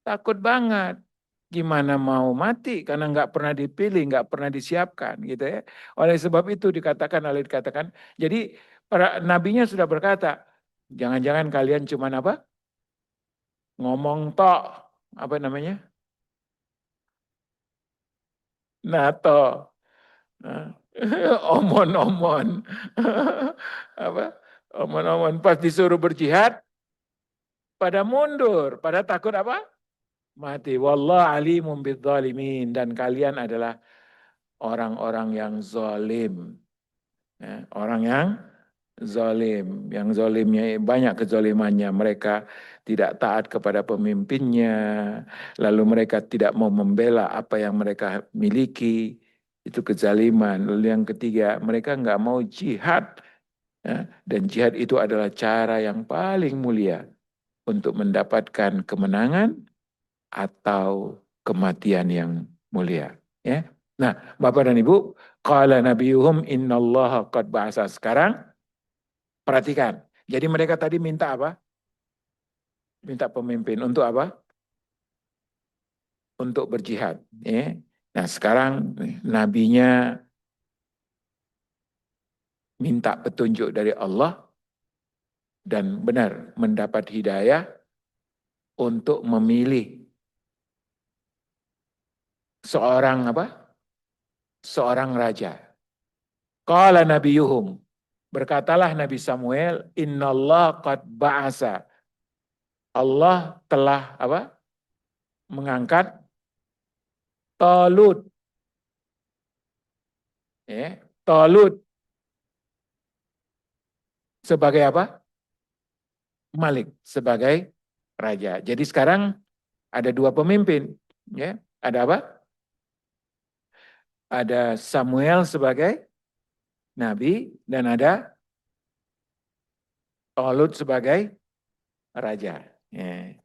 takut banget. Gimana mau mati karena nggak pernah dipilih, nggak pernah disiapkan gitu ya. Oleh sebab itu dikatakan, jadi para nabinya sudah berkata, jangan-jangan kalian cuman apa? Ngomong tok, apa namanya? NATO. Omon-omon. Apa? Omon-omon pas disuruh berjihad pada mundur, pada takut apa? Mati. Wallah alimum bidzalimin. Dan kalian adalah orang-orang yang zalim. Ya, orang yang zalim. Yang zalimnya banyak kezalimannya. Mereka tidak taat kepada pemimpinnya. Lalu mereka tidak mau membela apa yang mereka miliki. Itu kezaliman. Lalu yang ketiga, mereka nggak mau jihad. Ya, dan jihad itu adalah cara yang paling mulia untuk mendapatkan kemenangan atau kematian yang mulia. Ya. Nah, Bapak dan Ibu, qala nabiyuhum innallaha qad ba'asa. Sekarang perhatikan. Jadi mereka tadi minta apa? Minta pemimpin untuk apa? Untuk berjihad. Ya. Nah, sekarang nabinya minta petunjuk dari Allah dan benar mendapat hidayah untuk memilih seorang apa? Seorang raja. Qala nabiyuhum. Berkatalah Nabi Samuel, innallah qad ba'asa. Allah telah apa? Mengangkat Talut. Ya, Talut sebagai apa? Malik, sebagai raja. Jadi sekarang ada dua pemimpin. Ya, ada apa? Ada Samuel sebagai nabi dan ada Tolut sebagai raja. Ya.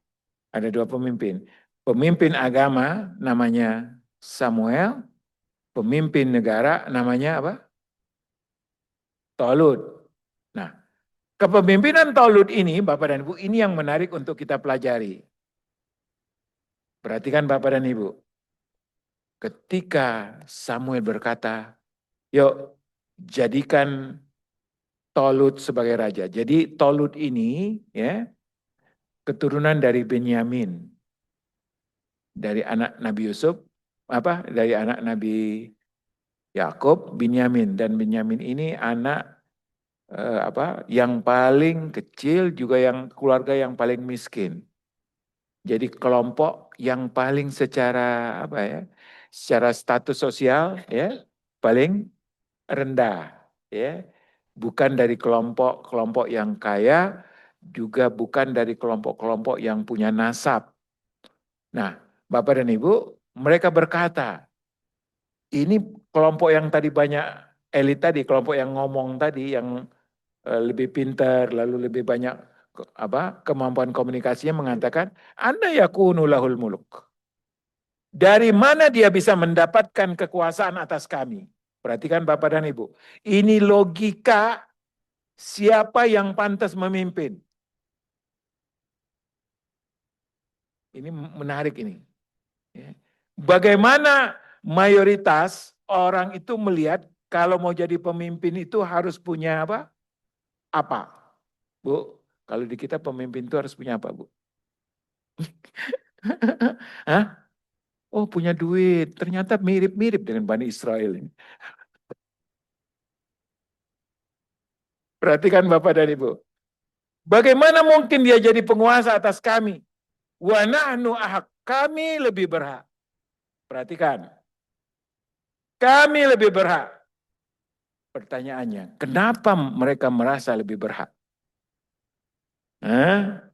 Ada dua pemimpin. Pemimpin agama namanya Samuel, pemimpin negara namanya apa? Tolut. Nah, kepemimpinan Tolut ini, Bapak dan Ibu, ini yang menarik untuk kita pelajari. Perhatikan Bapak dan Ibu. Ketika Samuel berkata, yuk jadikan Tolut sebagai raja. Jadi Tolut ini ya keturunan dari Benyamin, dari anak Nabi Yusuf, dari anak Nabi Yakub, Benyamin, dan Benyamin ini anak yang paling kecil juga yang keluarga yang paling miskin. Jadi kelompok yang paling secara secara status sosial ya paling rendah ya. Bukan dari kelompok-kelompok yang kaya, juga bukan dari kelompok-kelompok yang punya nasab. Nah, Bapak dan Ibu, mereka berkata, ini kelompok yang tadi banyak elit tadi, kelompok yang ngomong tadi, yang lebih pintar, lalu lebih banyak kemampuan komunikasinya mengatakan, Anda yakunu lahul muluk. Dari mana dia bisa mendapatkan kekuasaan atas kami? Perhatikan Bapak dan Ibu. Ini logika siapa yang pantas memimpin. Ini menarik ini. Bagaimana mayoritas orang itu melihat kalau mau jadi pemimpin itu harus punya apa? Apa? Bu, kalau di kita pemimpin itu harus punya apa, Bu? Hah? Oh, punya duit. Ternyata mirip-mirip dengan Bani Israel ini. Perhatikan Bapak dan Ibu. Bagaimana mungkin dia jadi penguasa atas kami? Wa nahnu ahak. Kami lebih berhak. Perhatikan. Kami lebih berhak. Pertanyaannya, kenapa mereka merasa lebih berhak? Hah?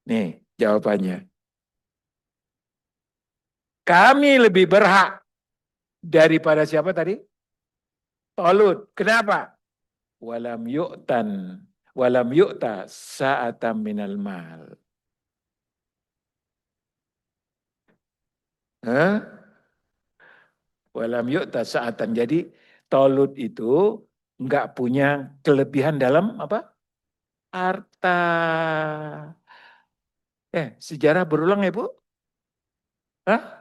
Nih jawabannya. Kami lebih berhak daripada siapa tadi? Tolut. Kenapa? Walam yu'tan. Walam yu'ta sa'atam minal mal. Hah? Walam yu'ta sa'atan. Jadi Tolut itu nggak punya kelebihan dalam apa? Harta. Sejarah berulang ya Bu? Hah?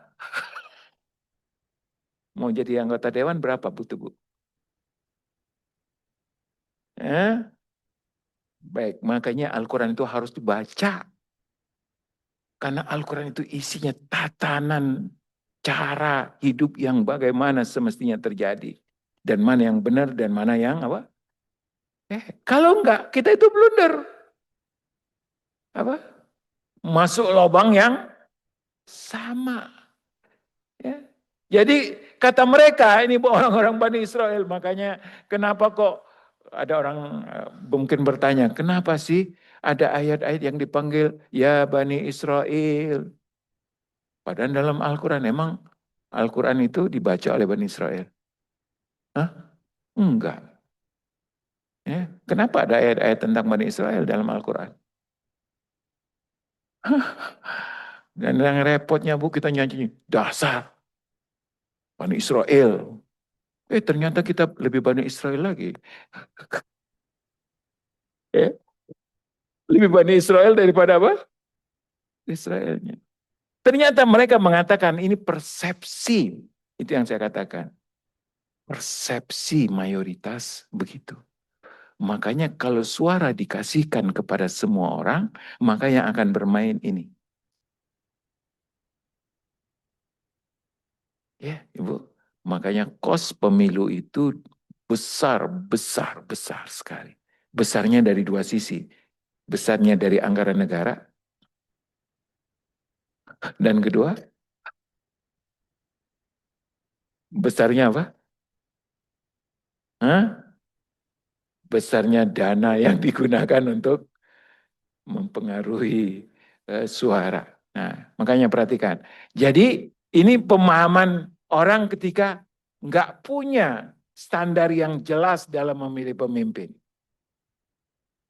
Mau jadi anggota dewan berapa butuh Bu? Baik, makanya Al-Quran itu harus dibaca. Karena Al-Quran itu isinya tatanan cara hidup yang bagaimana semestinya terjadi. Dan mana yang benar dan mana yang apa? Kalau enggak, kita itu blunder. Apa? Masuk lubang yang sama. Ya. Jadi kata mereka, ini orang-orang Bani Israel, makanya kenapa kok ada orang mungkin bertanya, kenapa sih ada ayat-ayat yang dipanggil ya Bani Israel? Padahal dalam Al-Quran, emang Al-Quran itu dibaca oleh Bani Israel? Hah? Enggak. Ya. Kenapa ada ayat-ayat tentang Bani Israel dalam Al-Quran? Dan yang repotnya Bu, kita nyanyi, dasar Bani Israel. Ternyata kita lebih Bani Israel lagi. Ya. Lebih Bani Israel daripada apa? Israelnya. Ternyata mereka mengatakan ini persepsi. Itu yang saya katakan. Persepsi mayoritas begitu. Makanya kalau suara dikasihkan kepada semua orang, maka yang akan bermain ini. Ya, Ibu. Makanya kos pemilu itu besar, besar, besar sekali. Besarnya dari dua sisi. Besarnya dari anggaran negara. Dan kedua, besarnya apa? Hah? Besarnya dana yang digunakan untuk mempengaruhi suara. Nah, makanya perhatikan. Jadi ini pemahaman orang ketika nggak punya standar yang jelas dalam memilih pemimpin.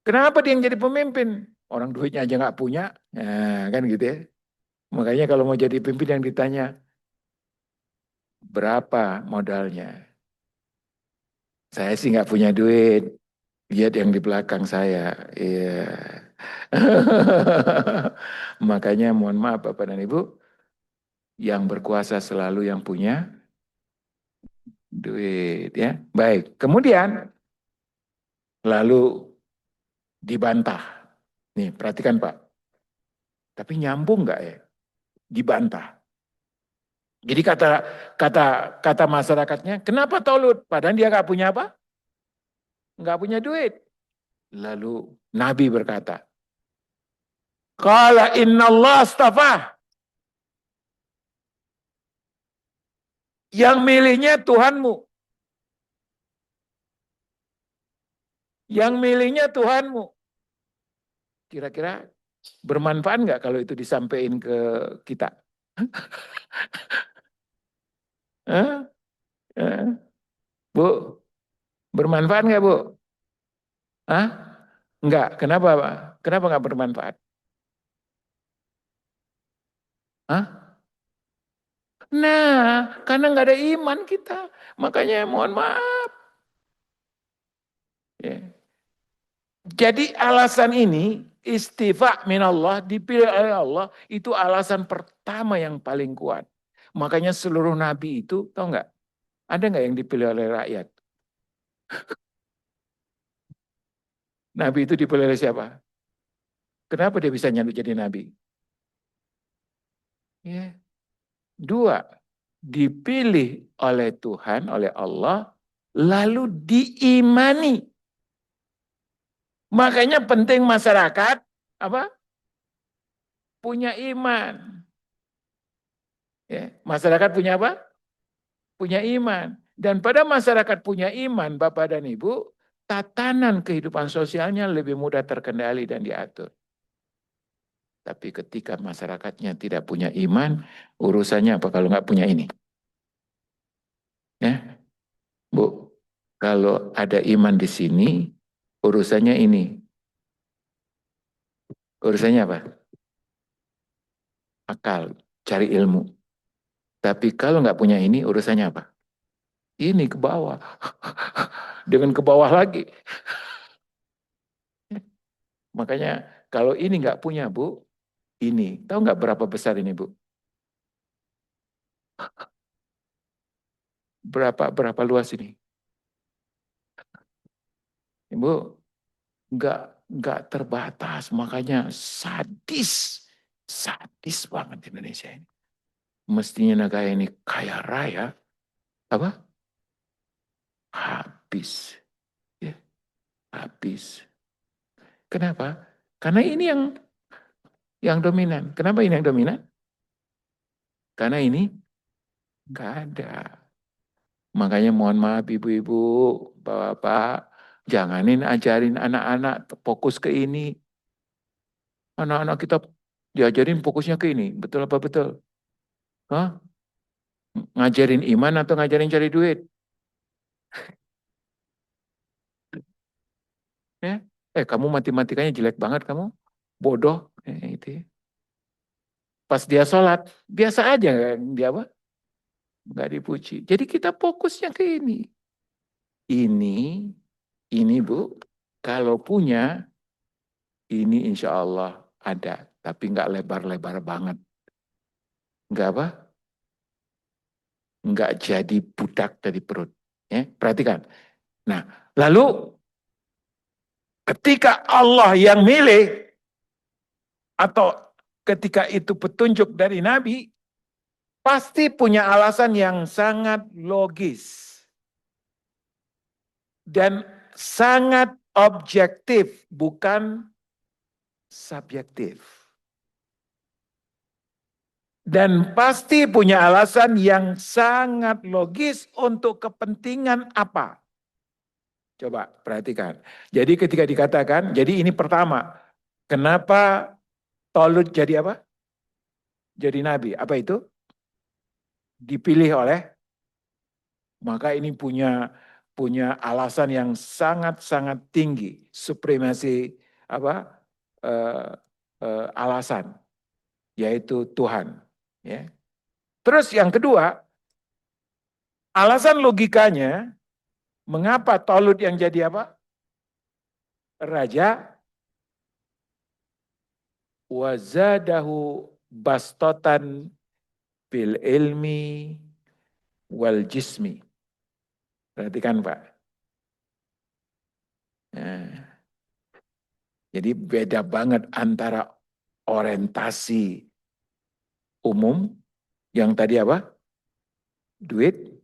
Kenapa dia yang jadi pemimpin? Orang duitnya aja nggak punya, nah, kan gitu ya. Makanya kalau mau jadi pemimpin yang ditanya, berapa modalnya? Saya sih nggak punya duit. Lihat yang di belakang saya. Iya. Makanya mohon maaf Bapak dan Ibu, yang berkuasa selalu yang punya duit ya. Baik. Kemudian lalu dibantah. Nih, perhatikan Pak. Tapi nyambung nggak ya? Dibantah. Jadi kata kata kata masyarakatnya, kenapa Tolut? Padahal dia nggak punya apa? Nggak punya duit. Lalu Nabi berkata, Qala inna Allah astafah. Yang milihnya Tuhanmu. Yang milihnya Tuhanmu. Kira-kira bermanfaat nggak kalau itu disampaikan ke kita? Hah? Bu, bermanfaat nggak Bu? Hah? Enggak. Kenapa Pak? Kenapa nggak bermanfaat? Hah? Nah, karena nggak ada iman kita. Makanya mohon maaf. Ya. Jadi alasan ini, istifa minallah, dipilih oleh Allah, itu alasan pertama yang paling kuat. Makanya seluruh nabi itu, tahu nggak? Ada nggak yang dipilih oleh rakyat? Nabi itu dipilih oleh siapa? Kenapa dia bisa nyandut jadi nabi? Ya. Dua, dipilih oleh Tuhan, oleh Allah, lalu diimani. Makanya penting masyarakat apa? Punya iman. Ya. Masyarakat punya apa? Punya iman. Dan pada masyarakat punya iman, Bapak dan Ibu, tatanan kehidupan sosialnya lebih mudah terkendali dan diatur. Tapi ketika masyarakatnya tidak punya iman, urusannya apa kalau nggak punya ini? Ya, Bu, kalau ada iman di sini, urusannya ini. Urusannya apa? Akal, cari ilmu. Tapi kalau nggak punya ini, urusannya apa? Ini ke bawah. Dengan ke bawah lagi. Makanya kalau ini nggak punya, Bu, ini. Tahu nggak berapa besar ini, Bu? Berapa luas ini? Ibu, nggak nggak terbatas, makanya sadis banget Indonesia ini. Mestinya negara ini kaya raya, apa? Habis, ya, habis. Kenapa? Karena ini yang dominan. Kenapa ini yang dominan? Karena ini nggak ada. Makanya mohon maaf ibu-ibu, bapak, janganin ajarin anak-anak fokus ke ini. Anak-anak kita diajarin fokusnya ke ini. Betul apa betul? Hah? Ngajarin iman atau ngajarin cari duit? Ya? Kamu matematikanya jelek banget kamu. Bodoh. Itu ya. Pas dia sholat, biasa aja dia apa? Nggak dipuji. Jadi kita fokusnya ke ini. Ini Bu, kalau punya, ini insya Allah ada. Tapi nggak lebar-lebar banget. Nggak apa? Nggak jadi budak dari perut. Ya, perhatikan. Nah, lalu ketika Allah yang milih, atau ketika itu petunjuk dari Nabi, pasti punya alasan yang sangat logis. Dan sangat objektif, bukan subjektif. Dan pasti punya alasan yang sangat logis untuk kepentingan apa. Coba perhatikan. Jadi ketika dikatakan, jadi ini pertama, kenapa Tolut jadi apa? Jadi nabi. Apa itu? Dipilih oleh Maka ini punya alasan yang sangat-sangat tinggi, supremasi alasan, yaitu Tuhan. Ya. Terus yang kedua, alasan logikanya, mengapa Tolut yang jadi apa? Raja, wazadahu bastotan bil ilmi wal jismi. Perhatikan Pak. Nah, jadi beda banget antara orientasi umum yang tadi apa? Duit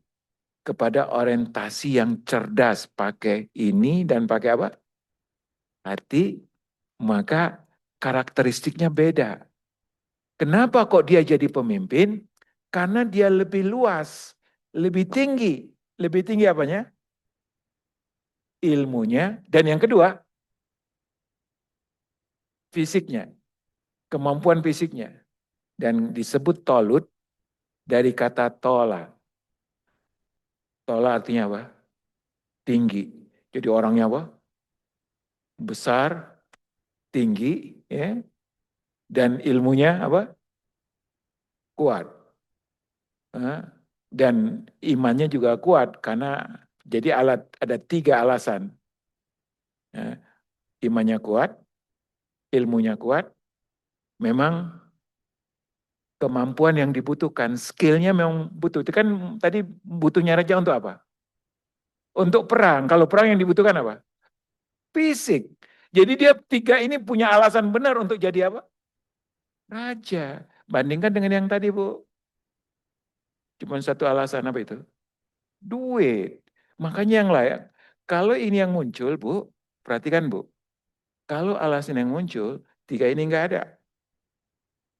kepada orientasi yang cerdas pakai ini dan pakai apa? Hati, maka karakteristiknya beda. Kenapa kok dia jadi pemimpin? Karena dia lebih luas, lebih tinggi. Lebih tinggi apanya? Ilmunya. Dan yang kedua, fisiknya. Kemampuan fisiknya. Dan disebut Tolut dari kata tola. Tola artinya apa? Tinggi. Jadi orangnya apa? Besar, tinggi, ya, dan ilmunya apa? Kuat. Dan imannya juga kuat karena jadi ada 3 alasan. Imannya kuat, ilmunya kuat, memang kemampuan yang dibutuhkan, skillnya memang butuh. Itu kan tadi butuhnya raja untuk apa? Untuk perang. Kalau perang yang dibutuhkan apa? Fisik. Jadi dia 3 ini punya alasan benar untuk jadi apa? Raja. Bandingkan dengan yang tadi, Bu. Cuma 1 alasan apa itu? Duit. Makanya yang layak. Kalau ini yang muncul, Bu, perhatikan, Bu. Kalau alasan yang muncul, 3 ini enggak ada.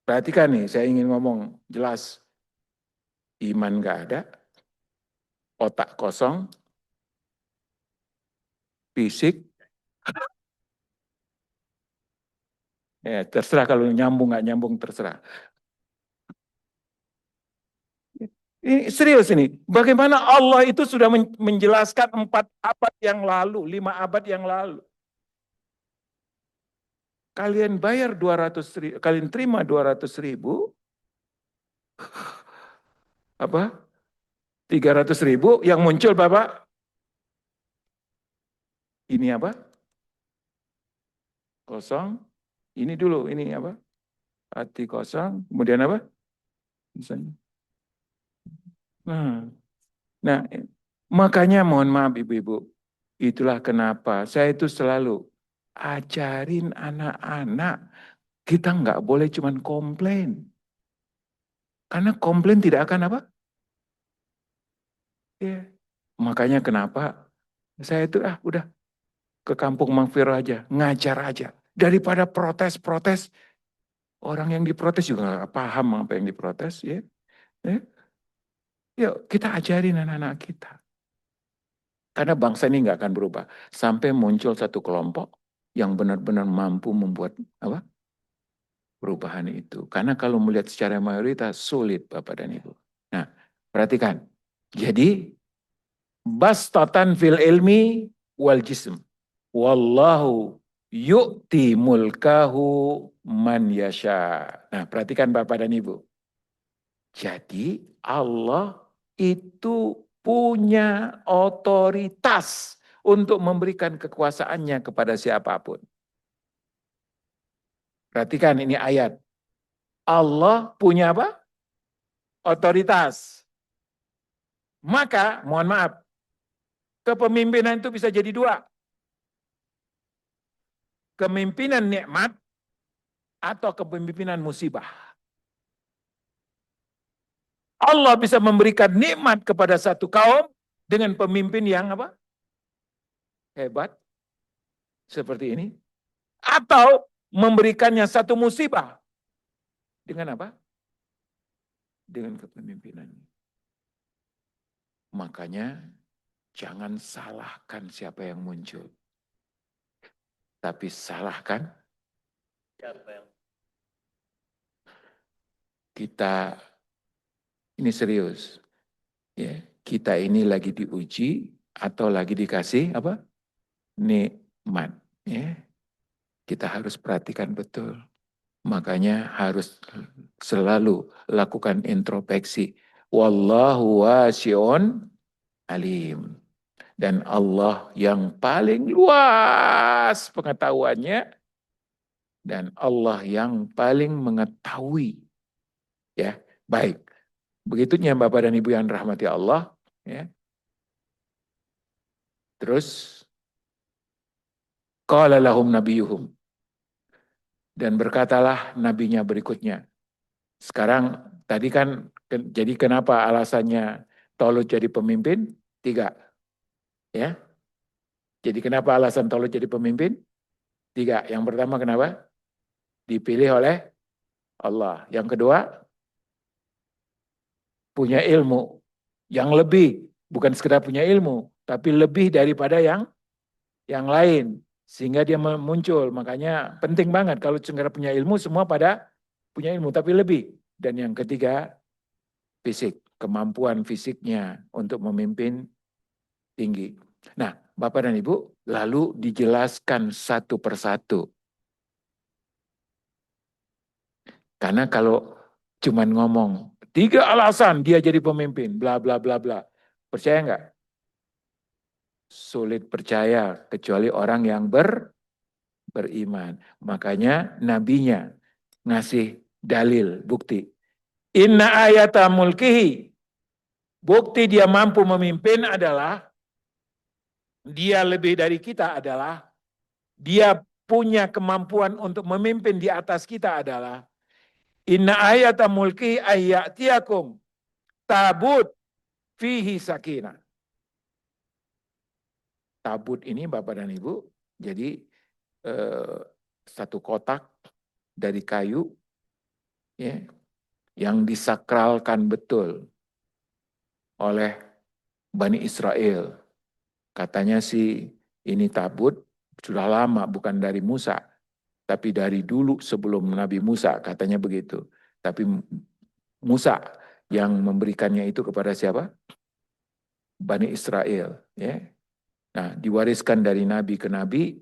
Perhatikan nih, saya ingin ngomong jelas. Iman enggak ada, otak kosong, fisik, ya terserah kalau nyambung nggak nyambung terserah. Ini serius ini. Bagaimana Allah itu sudah menjelaskan 4 abad yang lalu, 5 abad yang lalu. Kalian bayar 200.000, kalian terima 200.000, apa? 300.000 yang muncul Bapak. Ini apa? Kosong. Ini dulu, ini apa? Hati kosong. Kemudian apa? Misalnya. Nah, makanya mohon maaf ibu-ibu. Itulah kenapa saya itu selalu ajarin anak-anak. Kita nggak boleh cuman komplain. Karena komplain tidak akan apa? Ya. Makanya kenapa saya itu udah ke kampung Mangfiro aja, ngajar aja. Daripada protes-protes, orang yang diprotes juga nggak paham apa yang diprotes. Ya. Ya. Yuk kita ajarin anak-anak kita. Karena bangsa ini nggak akan berubah. Sampai muncul satu kelompok yang benar-benar mampu membuat apa? Perubahan itu. Karena kalau melihat secara mayoritas, sulit Bapak dan Ibu. Nah, perhatikan. Jadi, bastatan fil ilmi wal jism. Wallahu yu'ti mulkahu man yasha. Nah, perhatikan Bapak dan Ibu. Jadi, Allah itu punya otoritas untuk memberikan kekuasaannya kepada siapapun. Perhatikan ini ayat. Allah punya apa? Otoritas. Maka, mohon maaf, kepemimpinan itu bisa jadi 2. Kepemimpinan nikmat atau kepemimpinan musibah. Allah bisa memberikan nikmat kepada satu kaum dengan pemimpin yang apa? Hebat. Seperti ini. Atau memberikannya satu musibah. Dengan apa? Dengan kepemimpinan. Makanya jangan salahkan siapa yang muncul. Tapi salahkan siapa yang kita, ini serius. Ya, kita ini lagi diuji atau lagi dikasih apa? Nikmat. Ya. Kita harus perhatikan betul. Makanya harus selalu lakukan introspeksi. Wallahu wasi'un alim. Dan Allah yang paling luas pengetahuannya dan Allah yang paling mengetahui. Ya, baik. Begitunya Bapak dan Ibu yang rahmati Allah. Ya. Terus, qala lahum nabiyuhum. Dan berkatalah nabinya berikutnya. Sekarang, tadi kan, jadi kenapa alasannya Tolut jadi pemimpin? 3. Ya. Jadi kenapa alasan Tolut jadi pemimpin? 3. Yang pertama kenapa? Dipilih oleh Allah. Yang kedua, punya ilmu yang lebih, bukan sekedar punya ilmu, tapi lebih daripada yang lain, sehingga dia muncul. Makanya penting banget kalau sekedar punya ilmu, semua pada punya ilmu, tapi lebih. Dan yang ketiga, fisik, kemampuan fisiknya untuk memimpin tinggi. Nah, Bapak dan Ibu, lalu dijelaskan satu persatu. Karena kalau cuman ngomong, 3 alasan dia jadi pemimpin, bla bla bla bla. Percaya nggak? Sulit percaya kecuali orang yang beriman. Makanya nabinya ngasih dalil, bukti. Inna ayata mulkihi. Bukti dia mampu memimpin adalah dia lebih dari kita adalah dia punya kemampuan untuk memimpin di atas kita adalah inna ayata mulkihi ayyatiyakum tabut fihi sakinah. Tabut ini Bapak dan Ibu, jadi satu kotak dari kayu ya, yang disakralkan betul oleh Bani Israel. Katanya sih ini tabut sudah lama, bukan dari Musa, tapi dari dulu sebelum Nabi Musa, katanya begitu. Tapi Musa yang memberikannya itu kepada siapa? Bani Israel. Ya. Nah, diwariskan dari nabi ke nabi,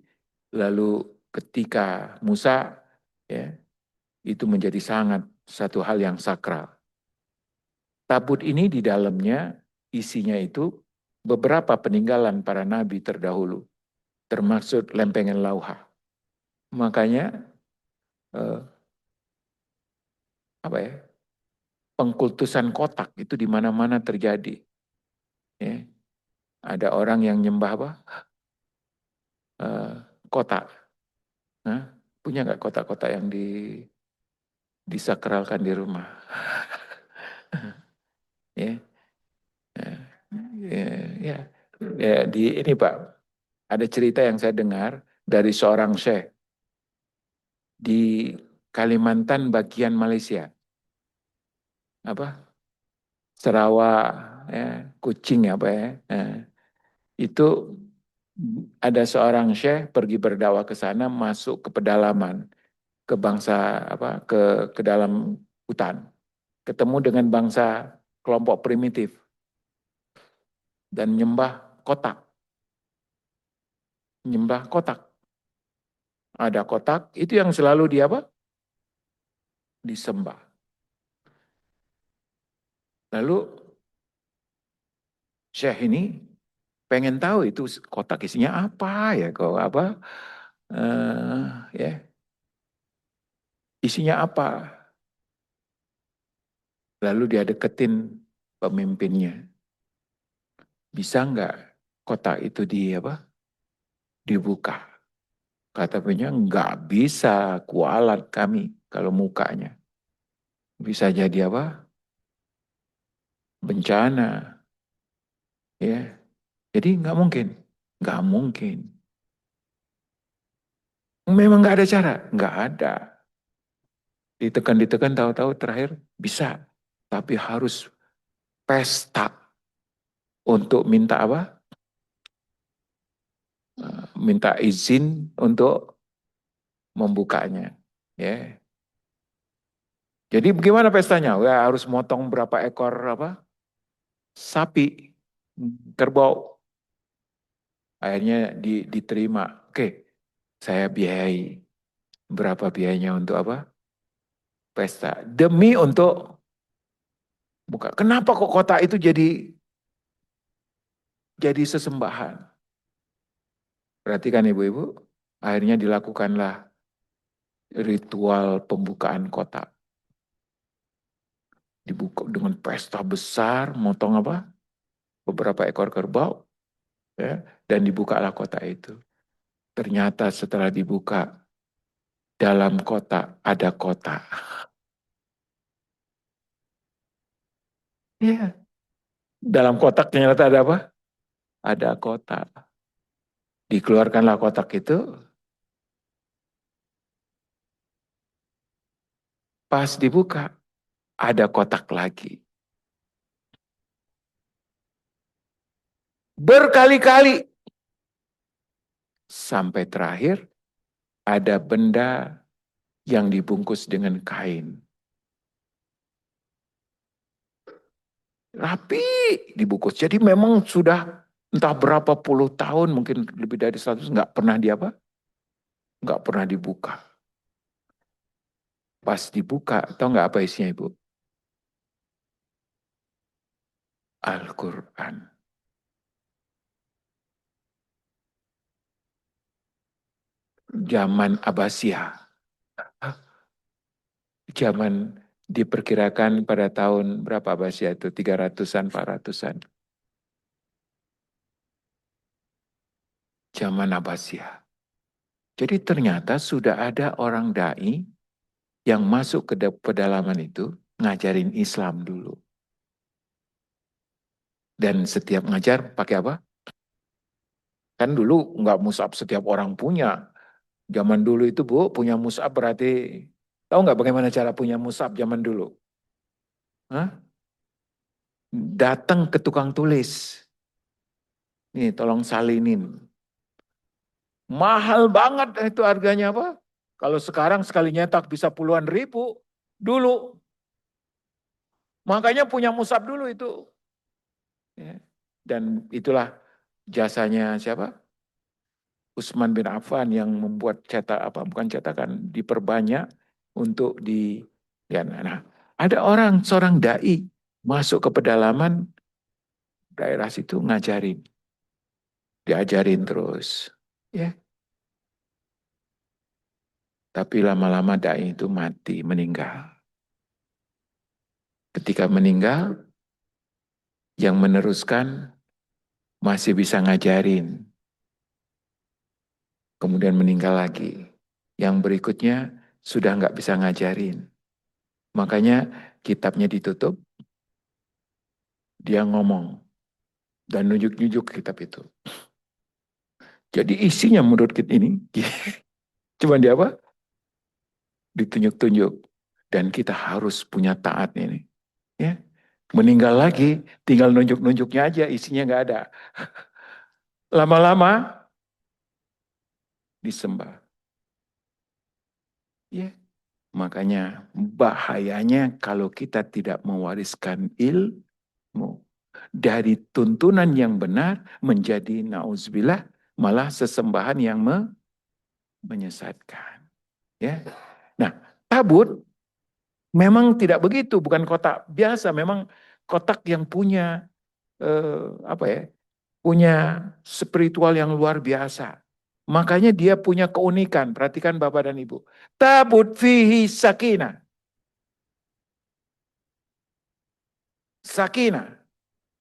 lalu ketika Musa, ya, itu menjadi sangat satu hal yang sakral. Tabut ini di dalamnya isinya itu beberapa peninggalan para nabi terdahulu, termasuk lempengan lauha. Makanya apa ya? Pengkultusan kotak itu di mana-mana terjadi. Ya. Ada orang yang nyembah apa? Kotak. Nah, punya nggak kotak-kotak yang disakralkan di rumah? Ya, ya, ya. Ya, di ini Pak, ada cerita yang saya dengar dari seorang syekh di Kalimantan bagian Malaysia. Apa? Sarawak, ya, Kucing apa ya. Nah, itu ada seorang syekh pergi berdakwah ke sana, masuk ke pedalaman, ke bangsa apa, ke dalam hutan. Ketemu dengan bangsa kelompok primitif dan nyembah kotak. Nyembah kotak. Ada kotak, itu yang selalu di apa? Disembah. Lalu Syekh ini pengen tahu itu kotak isinya apa ya, kok apa? Ya, isinya apa? Lalu dia deketin pemimpinnya. Bisa nggak kotak itu di apa? Dibuka? Kata punya nggak bisa, kualat kami kalau mukanya. Bisa jadi apa? Bencana. Ya, jadi nggak mungkin. Nggak mungkin. Memang nggak ada cara. Nggak ada. Ditekan-ditekan tahu-tahu terakhir bisa. Tapi harus pesta untuk minta apa? Minta izin untuk membukanya. Ya. Jadi bagaimana pestanya? Ya, harus motong berapa ekor apa? Sapi. kerbau. Akhirnya diterima. Oke, saya biayai. Berapa biayanya untuk apa? Pesta. Demi untuk buka. Kenapa kok kota itu jadi sesembahan? Perhatikan ibu-ibu. Akhirnya dilakukanlah ritual pembukaan kota. Dibuka dengan pesta besar, motong apa? Beberapa ekor kerbau, ya, dan dibukalah kota itu. Ternyata setelah dibuka, dalam kota ada kota. Ya, dalam kotak ternyata ada apa? Ada kota. Dikeluarkanlah kotak itu, pas dibuka, ada kotak lagi. Berkali-kali. Sampai terakhir, ada benda yang dibungkus dengan kain. Rapi dibungkus. Jadi memang sudah entah berapa puluh tahun, mungkin lebih dari 100, nggak pernah nggak pernah dibuka. Pas dibuka, tahu nggak apa isinya ibu? Al-Quran. Zaman Abbasiyah. Zaman diperkirakan pada tahun berapa Abbasiyah itu? 300-an, 400-an. Zaman Abbasiyah. Jadi ternyata sudah ada orang dai yang masuk ke pedalaman itu ngajarin Islam dulu. Dan setiap ngajar pakai apa? Kan dulu nggak musab setiap orang punya. Zaman dulu itu Bu, punya musab berarti, tahu nggak bagaimana cara punya musab zaman dulu? Hah? Datang ke tukang tulis. Nih tolong salinin. Mahal banget itu harganya apa? Kalau sekarang sekali nyetak bisa puluhan ribu. Dulu. Makanya punya musab dulu itu. Ya. Dan itulah jasanya siapa? Utsman bin Affan yang membuat cetak apa, bukan cetakan, diperbanyak untuk di ya, nah, ada seorang dai masuk ke pedalaman daerah situ ngajarin, diajarin terus, ya. Tapi lama-lama dai itu mati, meninggal. Ketika meninggal, yang meneruskan masih bisa ngajarin, kemudian meninggal lagi. Yang berikutnya sudah nggak bisa ngajarin. Makanya kitabnya ditutup, dia ngomong dan nunjuk-nunjuk kitab itu. Jadi isinya menurut kita ini cuma dia apa? Ditunjuk-tunjuk, dan kita harus punya taat ini. Ya, meninggal lagi, tinggal nunjuk-nunjuknya aja, isinya nggak ada. Lama-lama disembah. Ya, makanya bahayanya kalau kita tidak mewariskan ilmu dari tuntunan yang benar menjadi nauzubillah malah sesembahan yang menyesatkan. Ya, nah tabut memang tidak begitu, bukan kotak biasa, memang kotak yang punya apa ya? Punya spiritual yang luar biasa. Makanya dia punya keunikan. Perhatikan Bapak dan Ibu. Tabut fihi sakinah. Sakinah.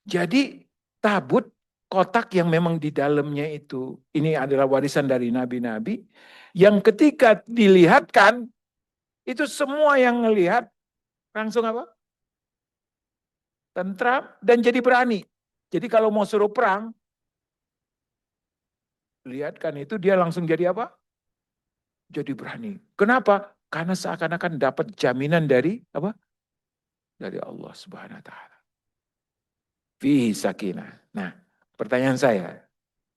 Jadi tabut kotak yang memang di dalamnya itu ini adalah warisan dari nabi-nabi yang ketika dilihatkan itu semua yang ngelihat langsung apa? Tentram dan jadi berani. Jadi kalau mau suruh perang, lihatkan itu dia langsung jadi apa? Jadi berani. Kenapa? Karena seakan-akan dapat jaminan dari apa? Dari Allah Subhanahu wa taala. Fihi sakinah. Nah, pertanyaan saya,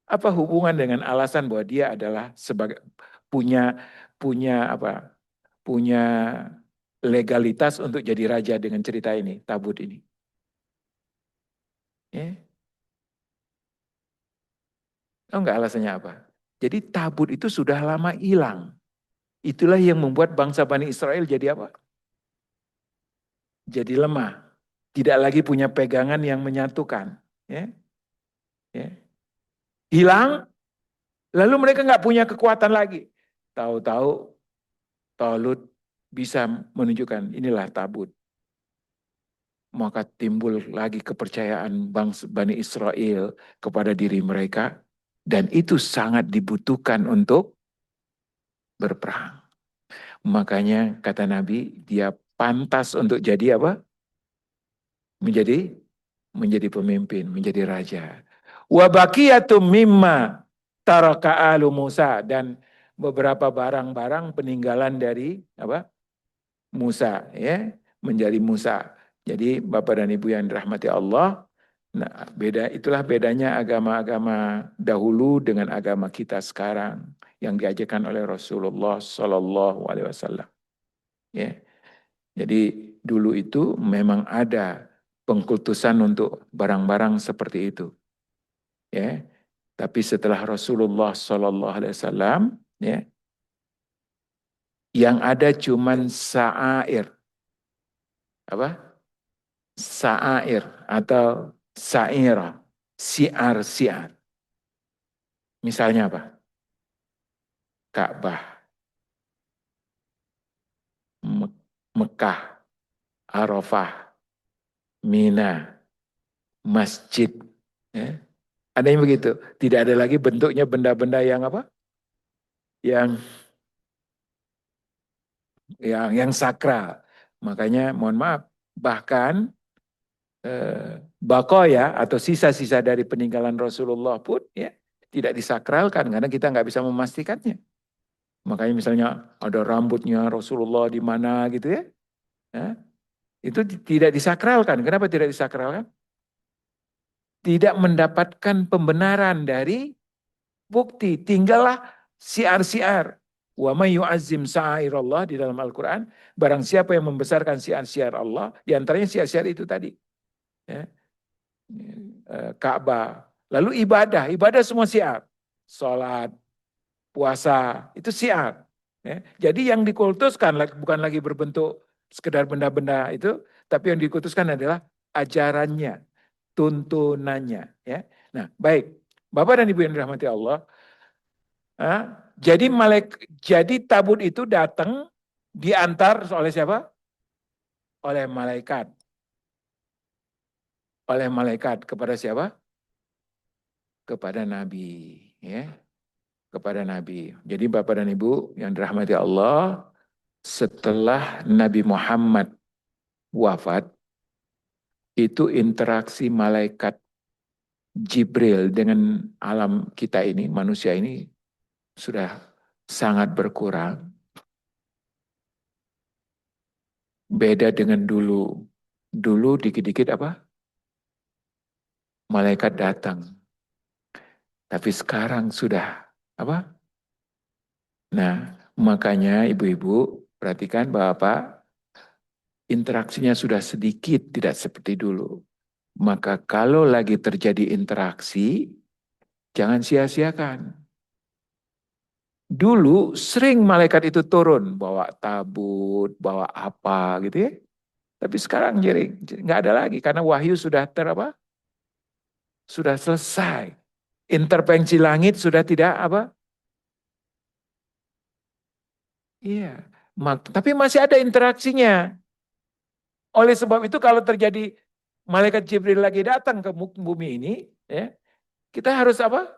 apa hubungan dengan alasan bahwa dia adalah sebagai punya punya apa? Punya legalitas untuk jadi raja dengan cerita ini, tabut ini. Ya. Tahu nggak alasannya apa? Jadi tabut itu sudah lama hilang. Itulah yang membuat bangsa Bani Israel jadi apa? Jadi lemah. Tidak lagi punya pegangan yang menyatukan. Ya, ya. Hilang, lalu mereka nggak punya kekuatan lagi. Tahu-tahu Talut bisa menunjukkan inilah tabut. Maka timbul lagi kepercayaan bangsa Bani Israel kepada diri mereka. Dan itu sangat dibutuhkan untuk berperang. Makanya kata Nabi, dia pantas untuk jadi apa? Menjadi pemimpin, menjadi raja. Wa baqiyatum mimma taraka alu Musa, dan beberapa barang-barang peninggalan dari apa? Musa, ya, menjadi Musa. Jadi Bapak dan Ibu yang dirahmati Allah, nah itulah bedanya agama-agama dahulu dengan agama kita sekarang yang diajarkan oleh Rasulullah Sallallahu Alaihi Wasallam. Ya, jadi dulu itu memang ada pengkultusan untuk barang-barang seperti itu. Ya, tapi setelah Rasulullah Sallallahu Alaihi Wasallam, ya, yang ada cuman sa'air, apa? Sa'air atau sa'ira, siar-siar. Misalnya apa? Ka'bah, Mekah, Arafah, Mina, masjid. Ya. Ada yang begitu. Tidak ada lagi bentuknya benda-benda yang apa? Yang yang sakral. Makanya mohon maaf, bahkan bakoya atau sisa-sisa dari peninggalan Rasulullah pun ya tidak disakralkan karena kita nggak bisa memastikannya. Makanya misalnya ada rambutnya Rasulullah di mana gitu ya, ya itu tidak disakralkan. Kenapa tidak disakralkan? Tidak mendapatkan pembenaran dari bukti. Tinggallah siar-siar. Wa may yu'azzim sa'airallah di dalam Al-Quran. Barang siapa yang membesarkan siar-siar Allah. Di antaranya siar-siar itu tadi. Ya. Ka'bah. Lalu ibadah. Ibadah semua siar. Salat, puasa. Itu siar. Ya. Jadi yang dikultuskan bukan lagi berbentuk sekedar benda-benda itu. Tapi yang dikultuskan adalah ajarannya. Tuntunannya. Ya. Nah baik. Bapak dan Ibu yang dirahmati Allah. Jadi tabut itu datang diantar oleh siapa? Oleh malaikat. Oleh malaikat kepada siapa? Kepada Nabi, ya. Kepada Nabi. Jadi Bapak dan Ibu yang dirahmati Allah, setelah Nabi Muhammad wafat, itu interaksi malaikat Jibril dengan alam kita ini, manusia ini sudah sangat berkurang. Beda dengan dulu. Dulu dikit-dikit apa? Malaikat datang. Tapi sekarang sudah apa? Nah, makanya ibu-ibu perhatikan Bapak, interaksinya sudah sedikit, tidak seperti dulu. Maka kalau lagi terjadi interaksi, jangan sia-siakan. Dulu sering malaikat itu turun, bawa tabut, bawa apa gitu ya. Tapi sekarang jadi nggak ada lagi karena wahyu sudah sudah selesai. Intervensi langit sudah tidak apa? Iya. Tapi masih ada interaksinya. Oleh sebab itu kalau terjadi malaikat Jibril lagi datang ke bumi ini, ya, kita harus apa?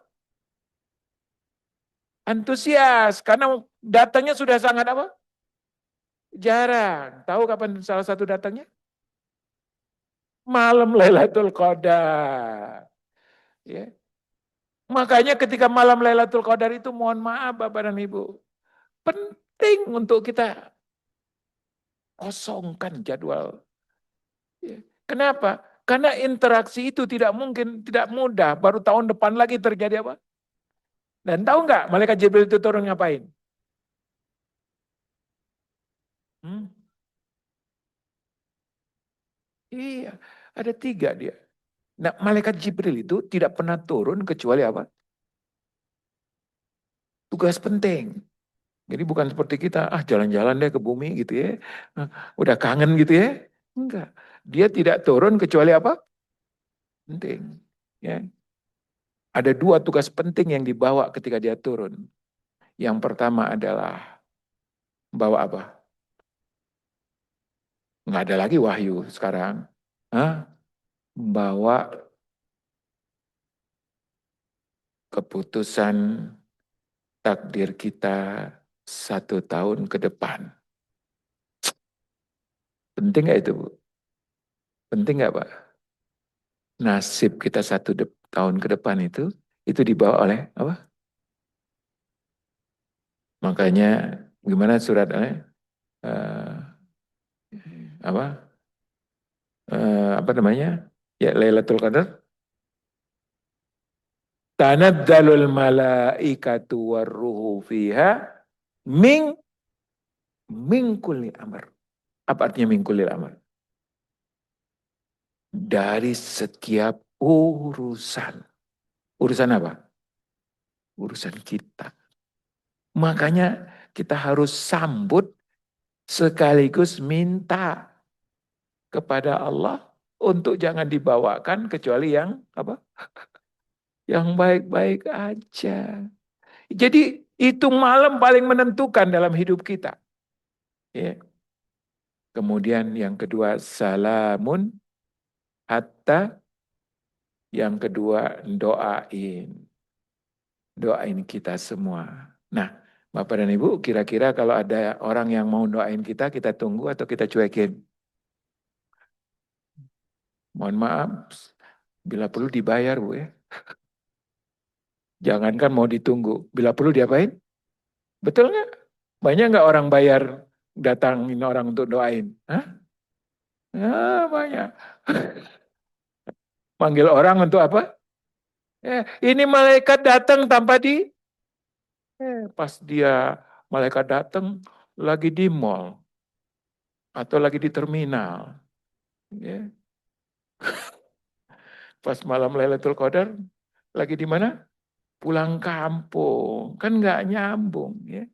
Antusias karena datangnya sudah sangat apa? Jarang. Tahu kapan salah satu datangnya? Malam Lailatul Qadar. Ya. Makanya ketika malam Lailatul Qadar itu mohon maaf Bapak dan Ibu, penting untuk kita kosongkan jadwal. Ya. Kenapa? Karena interaksi itu tidak mungkin, tidak mudah. Baru tahun depan lagi terjadi apa? Dan tahu nggak malaikat Jibril itu turun ngapain? Hmm? Iya, ada tiga dia. Nah, malaikat Jibril itu tidak pernah turun kecuali apa? tugas penting. Jadi bukan seperti kita, jalan-jalan deh ke bumi gitu ya. Udah kangen gitu ya. Enggak. Dia tidak turun kecuali apa? Penting. Ya. Ada dua tugas penting yang dibawa ketika dia turun. Yang pertama adalah bawa apa? Nggak ada lagi wahyu sekarang. Hah? Bawa keputusan takdir kita 1 tahun ke depan. Penting nggak itu, Bu? Penting nggak, Pak? Nasib kita tahun ke depan itu dibawa oleh apa? Makanya gimana surat eh, apa apa namanya? Ya Lailatul Qadar. Tanazzalul malaikatu warruhu fiha min kulli amr. Apa artinya min kulli amr? Dari setiap urusan. Urusan apa? Urusan kita. Makanya kita harus sambut sekaligus minta kepada Allah untuk jangan dibawakan kecuali yang apa? Yang baik-baik aja. Jadi itu malam paling menentukan dalam hidup kita. Ya. Kemudian yang kedua salamun hatta, yang kedua doain. Doain kita semua. Nah, Bapak dan Ibu, kira-kira kalau ada orang yang mau doain kita tunggu atau kita cuekin? Mohon maaf, bila perlu dibayar, Bu ya. Jangankan mau ditunggu, bila perlu diapain? Betul nggak? Banyak nggak orang bayar datangin orang untuk doain? Hah? Ya, banyak. Manggil orang untuk apa? Ini malaikat datang tanpa pas dia malaikat datang lagi di mall atau lagi di terminal. Ya. Pas malam Lailatul Qadar lagi di mana? Pulang kampung. Kan nggak nyambung. Ya.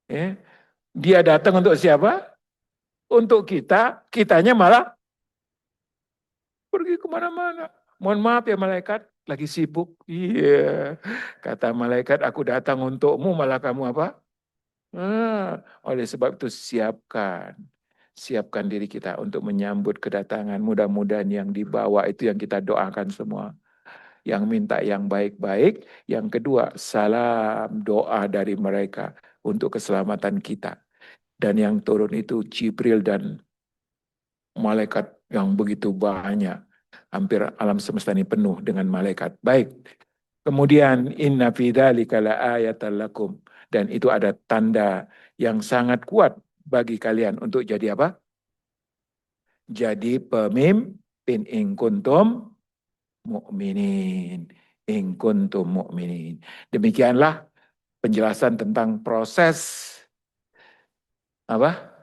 Ya. Dia datang untuk siapa? Untuk kita, kitanya malah pergi kemana-mana. Mohon maaf ya malaikat, lagi sibuk. Iya, kata malaikat, aku datang untukmu, malah kamu apa? Oleh sebab itu siapkan diri kita untuk menyambut kedatangan. Mudah-mudahan yang dibawa itu yang kita doakan semua. Yang minta yang baik-baik. Yang kedua, salam doa dari mereka untuk keselamatan kita. Dan yang turun itu Jibril dan malaikat yang begitu banyak. Hampir alam semesta ini penuh dengan malaikat. Baik. Kemudian inna fi dzalika laayatan lakum, dan itu ada tanda yang sangat kuat bagi kalian untuk jadi apa? Jadi pemimpin in kuntum mu'minin. In kuntum mu'minin. Demikianlah penjelasan tentang proses apa?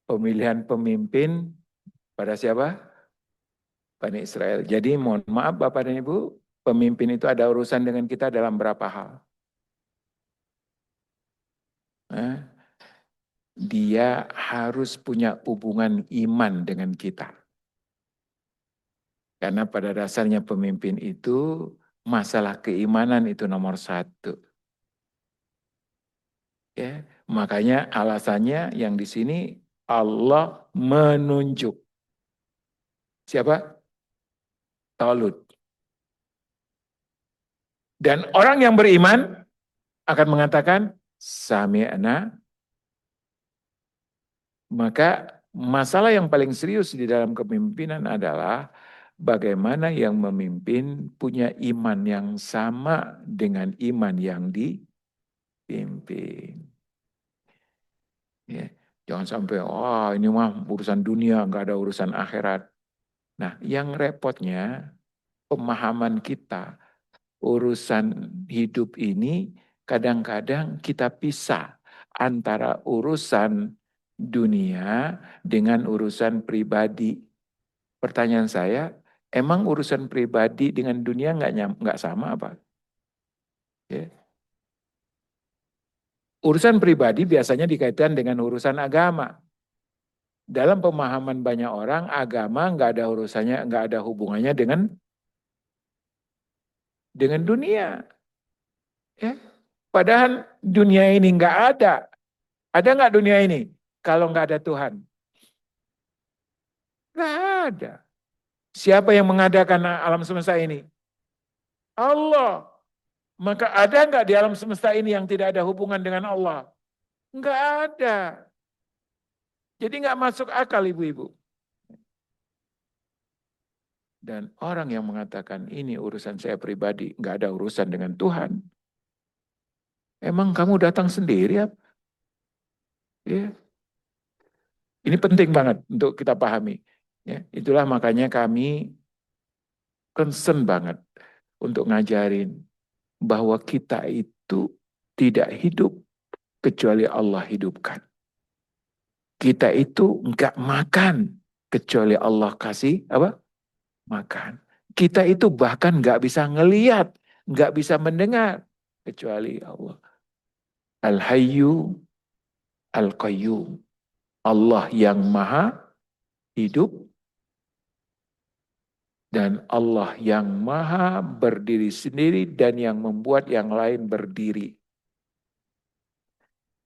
Pemilihan pemimpin pada siapa? Bani Israel. Jadi mohon maaf Bapak dan Ibu, pemimpin itu ada urusan dengan kita dalam berapa hal. Dia harus punya hubungan iman dengan kita. Karena pada dasarnya pemimpin itu masalah keimanan itu nomor satu. Ya, makanya alasannya yang di sini Allah menunjuk. Siapa? Talut. Dan orang yang beriman akan mengatakan sami'na. Maka masalah yang paling serius di dalam kepemimpinan adalah bagaimana yang memimpin punya iman yang sama dengan iman yang dipimpin. Ya, jangan sampai, ini mah urusan dunia, nggak ada urusan akhirat. Nah, yang repotnya pemahaman kita, urusan hidup ini kadang-kadang kita pisah antara urusan dunia dengan urusan pribadi. Pertanyaan saya, emang urusan pribadi dengan dunia nggak sama apa? Ya. Urusan pribadi biasanya dikaitkan dengan urusan agama. Dalam pemahaman banyak orang, agama nggak ada urusannya, nggak ada hubungannya dengan dunia. Ya. Padahal dunia ini nggak ada. Ada nggak dunia ini? Kalau nggak ada Tuhan, nggak ada. Siapa yang mengadakan alam semesta ini? Allah. Maka ada nggak di alam semesta ini yang tidak ada hubungan dengan Allah? Nggak ada. Jadi nggak masuk akal ibu-ibu. Dan orang yang mengatakan ini urusan saya pribadi, nggak ada urusan dengan Tuhan. Emang kamu datang sendiri apa? Ya. Ini penting banget untuk kita pahami. Ya, itulah makanya kami concern banget untuk ngajarin bahwa kita itu tidak hidup kecuali Allah hidupkan. Kita itu nggak makan kecuali Allah kasih apa? Makan. Kita itu bahkan nggak bisa ngelihat, nggak bisa mendengar kecuali Allah. Al-Hayyu Al-Qayyum. Allah yang maha hidup dan Allah yang maha berdiri sendiri dan yang membuat yang lain berdiri.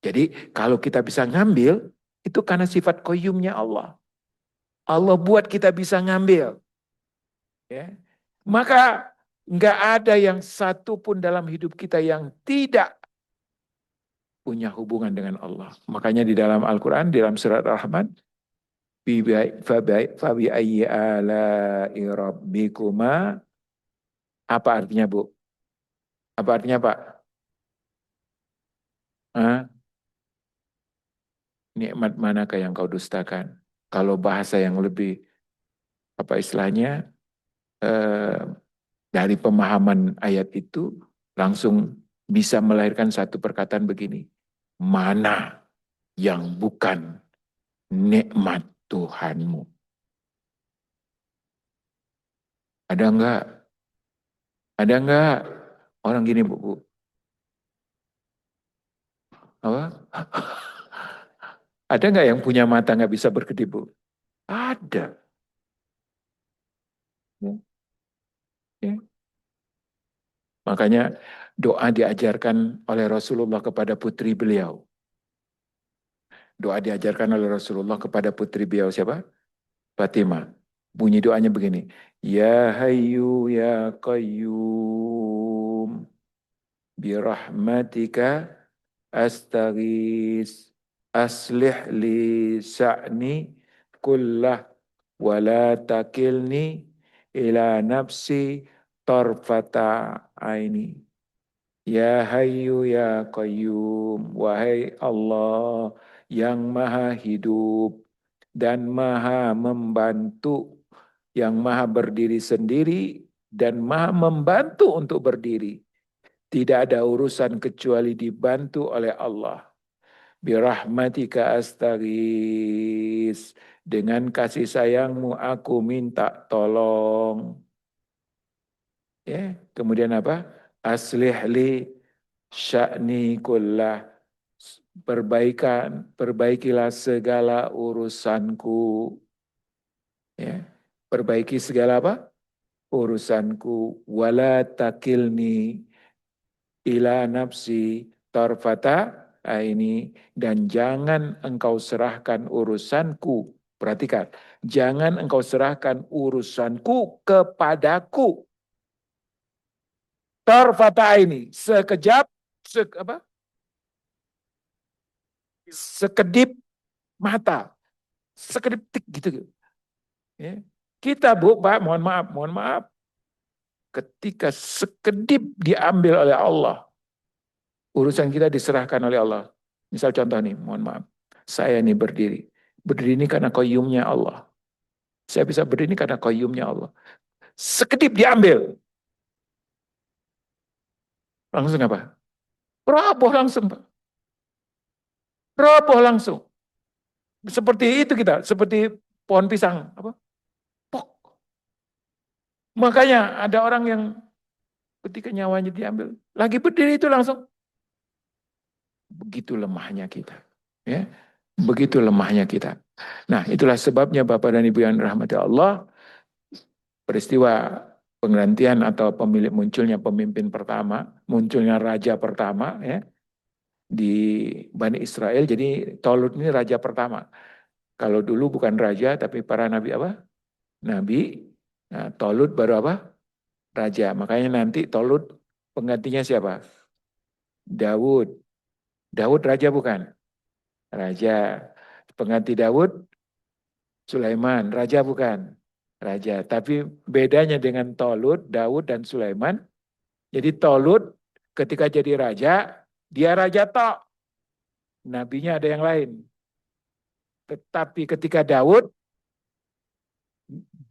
Jadi kalau kita bisa ngambil, itu karena sifat qayyumnya Allah. Allah buat kita bisa ngambil. Ya. Maka nggak ada yang satu pun dalam hidup kita yang tidak punya hubungan dengan Allah. Makanya di dalam Al-Quran, di dalam surat Ar-Rahman, Fabi ayyi ala'i rabbikuma. Apa artinya, Bu? Apa artinya, Pak? Hah? Nikmat manakah yang kau dustakan? Kalau bahasa yang lebih, apa istilahnya, eh, dari pemahaman ayat itu, langsung bisa melahirkan satu perkataan begini. Mana yang bukan nikmat Tuhanmu? Ada enggak? Ada enggak? Orang gini, Bu. Apa? Ada enggak yang punya mata enggak bisa berkedip, Bu? Ada. Ya, ya. Makanya doa diajarkan oleh Rasulullah kepada putri beliau. Doa diajarkan oleh Rasulullah kepada putri beliau siapa? Fatimah. Bunyi doanya begini. Ya Hayyu Ya Qayyum birahmatika astaghis aslih li sa'ni kullah wala takilni ila nafsi tarfata aini. Ya Hayyu Ya Qayyum, wahai Allah yang maha hidup dan maha membantu, yang maha berdiri sendiri dan maha membantu untuk berdiri. Tidak ada urusan kecuali dibantu oleh Allah. Birahmatika astaghis. Dengan kasih sayangmu aku minta tolong. Ya, kemudian apa? Aslih li sya'ni kullah. Perbaikilah segala urusanku. Ya, perbaiki segala apa? Urusanku. Wala takilni ila nafsi tarfata aini, dan jangan engkau serahkan urusanku. Perhatikan, jangan engkau serahkan urusanku kepadaku. Tarfata aini, sekejap, apa? Sekedip mata, sekedip tik gitu. Ya. Kita Bu, Pak, mohon maaf, ketika sekedip diambil oleh Allah, urusan kita diserahkan oleh Allah. Misal contoh nih, mohon maaf. Saya nih berdiri. Berdiri ini karena qayyumnya Allah. Saya bisa berdiri karena qayyumnya Allah. Sekedip diambil. Langsung apa? Roboh langsung, Pak. Roboh langsung. Seperti itu kita, seperti pohon pisang. Apa? Pok. Makanya ada orang yang ketika nyawanya diambil, lagi berdiri itu langsung Begitu lemahnya kita. Ya, begitu lemahnya kita. Nah, itulah sebabnya Bapak dan Ibu yang dirahmati Allah, peristiwa penggantian atau munculnya pemimpin pertama, munculnya raja pertama ya di Bani Israel. Jadi Tolut ini raja pertama. Kalau dulu bukan raja tapi para nabi apa? Nabi. Nah, Tolut baru apa? Raja. Makanya nanti Tolut penggantinya siapa? Daud. Daud raja bukan? Raja. Pengganti Daud Sulaiman, raja bukan? Raja. Tapi bedanya dengan Tolut, Daud dan Sulaiman. Jadi Tolut ketika jadi raja, dia raja tok. Nabinya ada yang lain. Tetapi ketika Daud,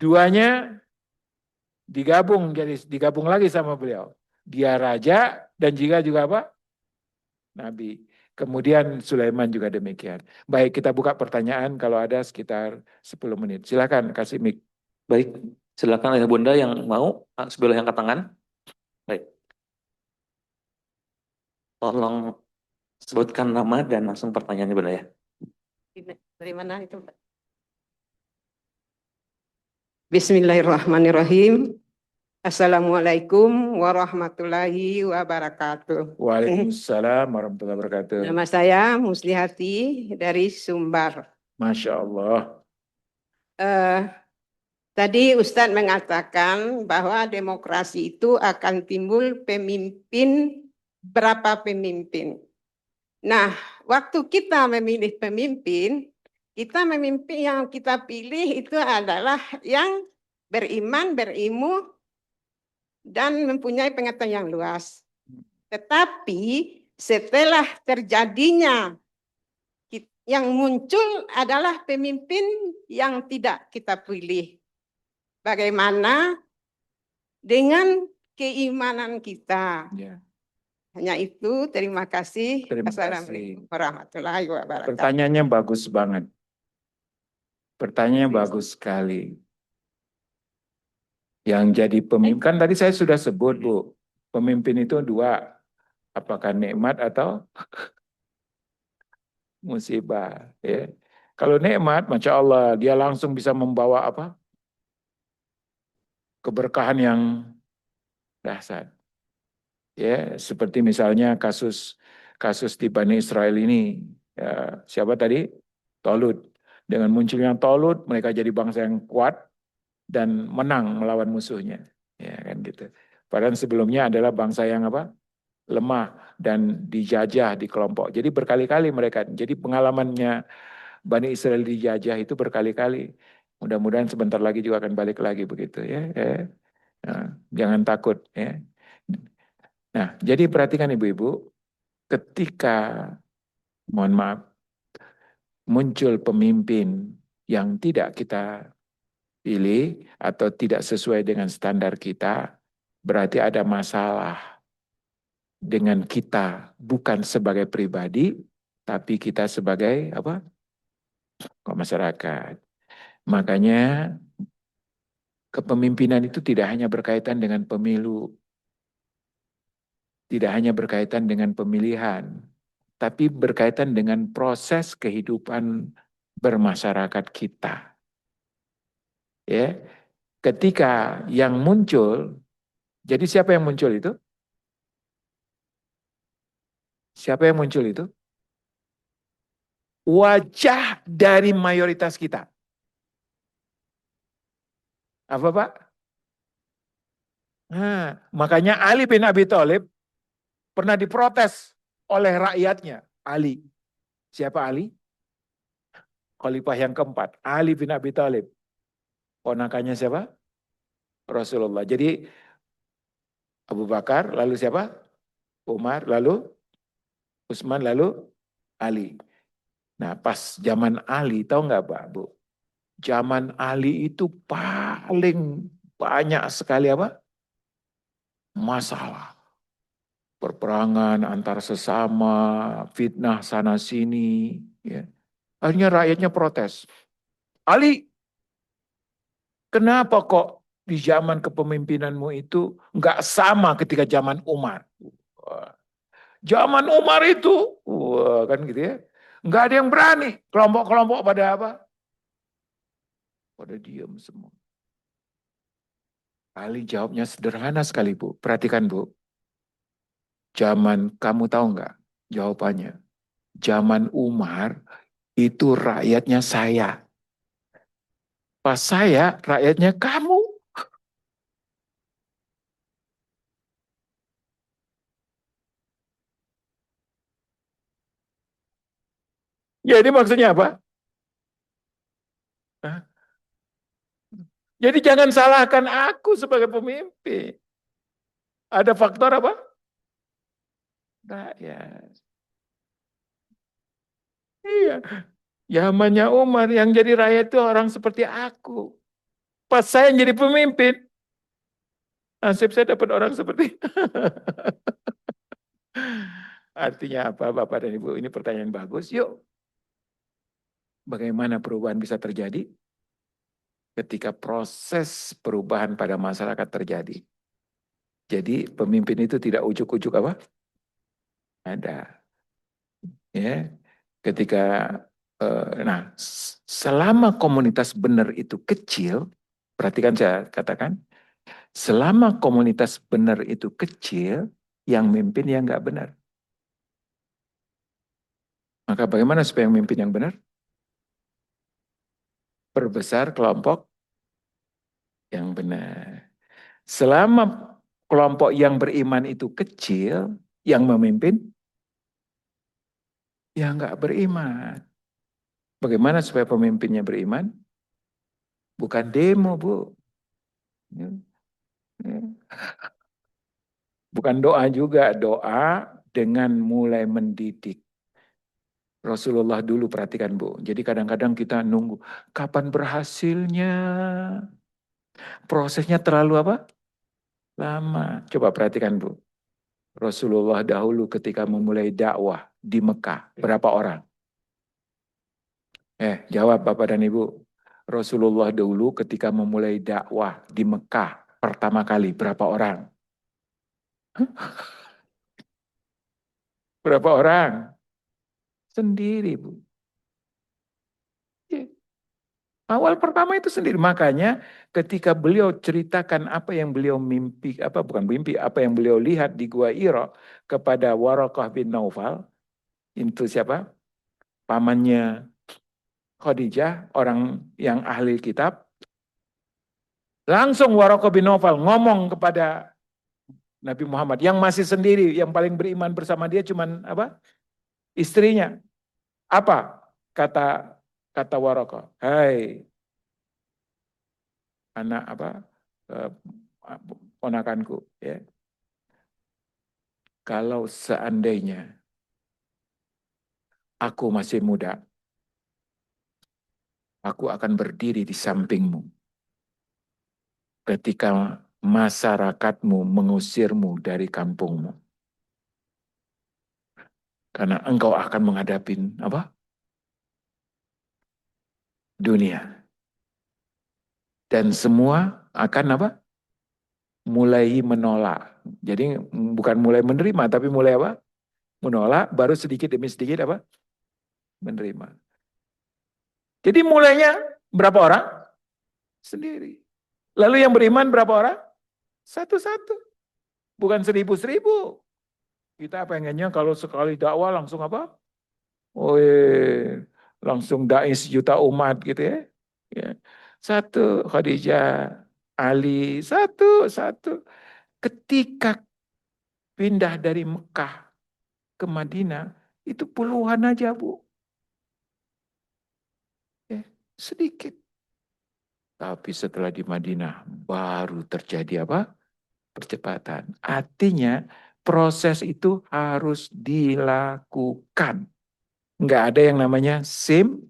duanya digabung lagi sama beliau. Dia raja dan juga apa? Nabi. Kemudian Sulaiman juga demikian. Baik, kita buka pertanyaan kalau ada sekitar 10 menit. Silakan kasih mic. Baik, silakan ayah bunda yang mau sebelah yang angkat tangan. Baik, tolong sebutkan nama dan langsung pertanyaannya bunda ya. Dari mana itu? Bismillahirrahmanirrahim. Assalamualaikum warahmatullahi wabarakatuh. Waalaikumsalam warahmatullahi wabarakatuh. Nama saya Muslihati dari Sumbar. Masya Allah. Tadi Ustadz mengatakan bahwa demokrasi itu akan timbul pemimpin, berapa pemimpin. Nah, waktu kita memilih pemimpin yang kita pilih itu adalah yang beriman, berilmu, dan mempunyai pengetahuan yang luas. Tetapi setelah terjadinya yang muncul adalah pemimpin yang tidak kita pilih. Bagaimana dengan keimanan kita? Ya. Hanya itu, terima kasih. Terima kasih. Assalamualaikum warahmatullahi wabarakatuh. Pertanyaannya bagus banget. Pertanyaannya bagus sekali. Yang jadi pemimpin, kan tadi saya sudah sebut Bu, pemimpin itu dua, apakah nikmat atau musibah. Ya. Kalau nikmat, Masya Allah, dia langsung bisa membawa apa? Keberkahan yang dahsyat. Ya, seperti misalnya kasus di Bani Israel ini, ya, siapa tadi? Tolut. Dengan munculnya Tolut, mereka jadi bangsa yang kuat dan menang melawan musuhnya, ya kan gitu. Padahal sebelumnya adalah bangsa yang apa? Lemah dan dijajah di kelompok. Jadi berkali-kali mereka. Jadi pengalamannya Bani Israel dijajah itu berkali-kali. Mudah-mudahan sebentar lagi juga akan balik lagi begitu ya. Nah, jangan takut ya. Nah, jadi perhatikan ibu-ibu, ketika, mohon maaf, muncul pemimpin yang tidak kita pilih atau tidak sesuai dengan standar kita, berarti ada masalah dengan kita, bukan sebagai pribadi, tapi kita sebagai apa? Masyarakat. Makanya kepemimpinan itu tidak hanya berkaitan dengan pemilu, tidak hanya berkaitan dengan pemilihan, tapi berkaitan dengan proses kehidupan bermasyarakat kita. Ya, ketika yang muncul, jadi siapa yang muncul itu? Siapa yang muncul itu? Wajah dari mayoritas kita. Apa Pak? Nah, makanya Ali bin Abi Thalib pernah diprotes oleh rakyatnya. Ali. Siapa Ali? Khalifah yang keempat. Ali bin Abi Thalib. Ponakannya siapa? Rasulullah. Jadi Abu Bakar, lalu siapa? Umar, lalu Utsman, lalu Ali. Nah pas zaman Ali, tahu nggak Pak, Bu? Zaman Ali itu paling banyak sekali apa? Masalah. Perperangan antar sesama, fitnah sana sini. Ya. Akhirnya rakyatnya protes. Ali, kenapa kok di zaman kepemimpinanmu itu nggak sama ketika zaman Umar? Zaman Umar itu, wah kan gitu ya. Nggak ada yang berani. Kelompok-kelompok pada apa? Pada diam semua. Ali jawabnya sederhana sekali, Bu. Perhatikan, Bu. Zaman, kamu tahu nggak jawabannya? Zaman Umar, itu rakyatnya saya. Pas saya, rakyatnya kamu. Jadi maksudnya apa? Hah? Jadi jangan salahkan aku sebagai pemimpin. Ada faktor apa? Rakyat. Iya. Zamannya Umar yang jadi rakyat itu orang seperti aku. Pas saya jadi pemimpin, nasib saya dapat orang seperti artinya apa Bapak dan Ibu? Ini pertanyaan bagus. Yuk, bagaimana perubahan bisa terjadi ketika proses perubahan pada masyarakat terjadi? Jadi pemimpin itu tidak ujuk-ujuk apa? Ada. Ya, ketika nah selama komunitas benar itu kecil, perhatikan saya katakan, selama komunitas benar itu kecil, yang mimpin yang nggak benar. Maka bagaimana supaya yang mimpin yang benar? Perbesar kelompok yang benar. Selama kelompok yang beriman itu kecil, yang memimpin yang nggak beriman. Bagaimana supaya pemimpinnya beriman? Bukan demo, Bu. Ya, ya. Bukan doa juga, doa dengan mulai mendidik. Rasulullah dulu perhatikan, Bu. Jadi kadang-kadang kita nunggu kapan berhasilnya. Prosesnya terlalu apa? Lama. Coba perhatikan, Bu. Rasulullah dahulu ketika memulai dakwah di Mekah, berapa orang? Jawab Bapak dan Ibu. Rasulullah dahulu ketika memulai dakwah di Mekah pertama kali, berapa orang? Berapa orang? Sendiri, Bu. Ya. Awal pertama itu sendiri. Makanya ketika beliau ceritakan apa yang beliau mimpi, bukan mimpi, apa yang beliau lihat di Gua Hira kepada Waraqah bin Naufal, itu siapa? Pamannya Khadijah, orang yang ahli kitab. Langsung Waraqah bin Naufal ngomong kepada Nabi Muhammad yang masih sendiri, yang paling beriman bersama dia cuman apa? Istrinya. Apa kata Waraqah? Hai anak eh, ponakanku, ya. Kalau seandainya aku masih muda, aku akan berdiri di sampingmu ketika masyarakatmu mengusirmu dari kampungmu. Karena engkau akan menghadapi apa? Dunia. Dan semua akan apa? Mulai menolak. Jadi bukan mulai menerima, tapi mulai apa? Menolak, baru sedikit demi sedikit apa? Menerima. Jadi mulainya berapa orang? Sendiri. Lalu yang beriman berapa orang? Satu-satu. Bukan seribu-seribu. Kita pengennya kalau sekali dakwah langsung apa? Oh, langsung dai sejuta umat gitu ya. Ya. Satu Khadijah, Ali, satu. Ketika pindah dari Mekah ke Madinah, itu puluhan aja, Bu. Sedikit. Tapi setelah di Madinah, baru terjadi apa? Percepatan. Artinya, proses itu harus dilakukan. Nggak ada yang namanya simsalabim.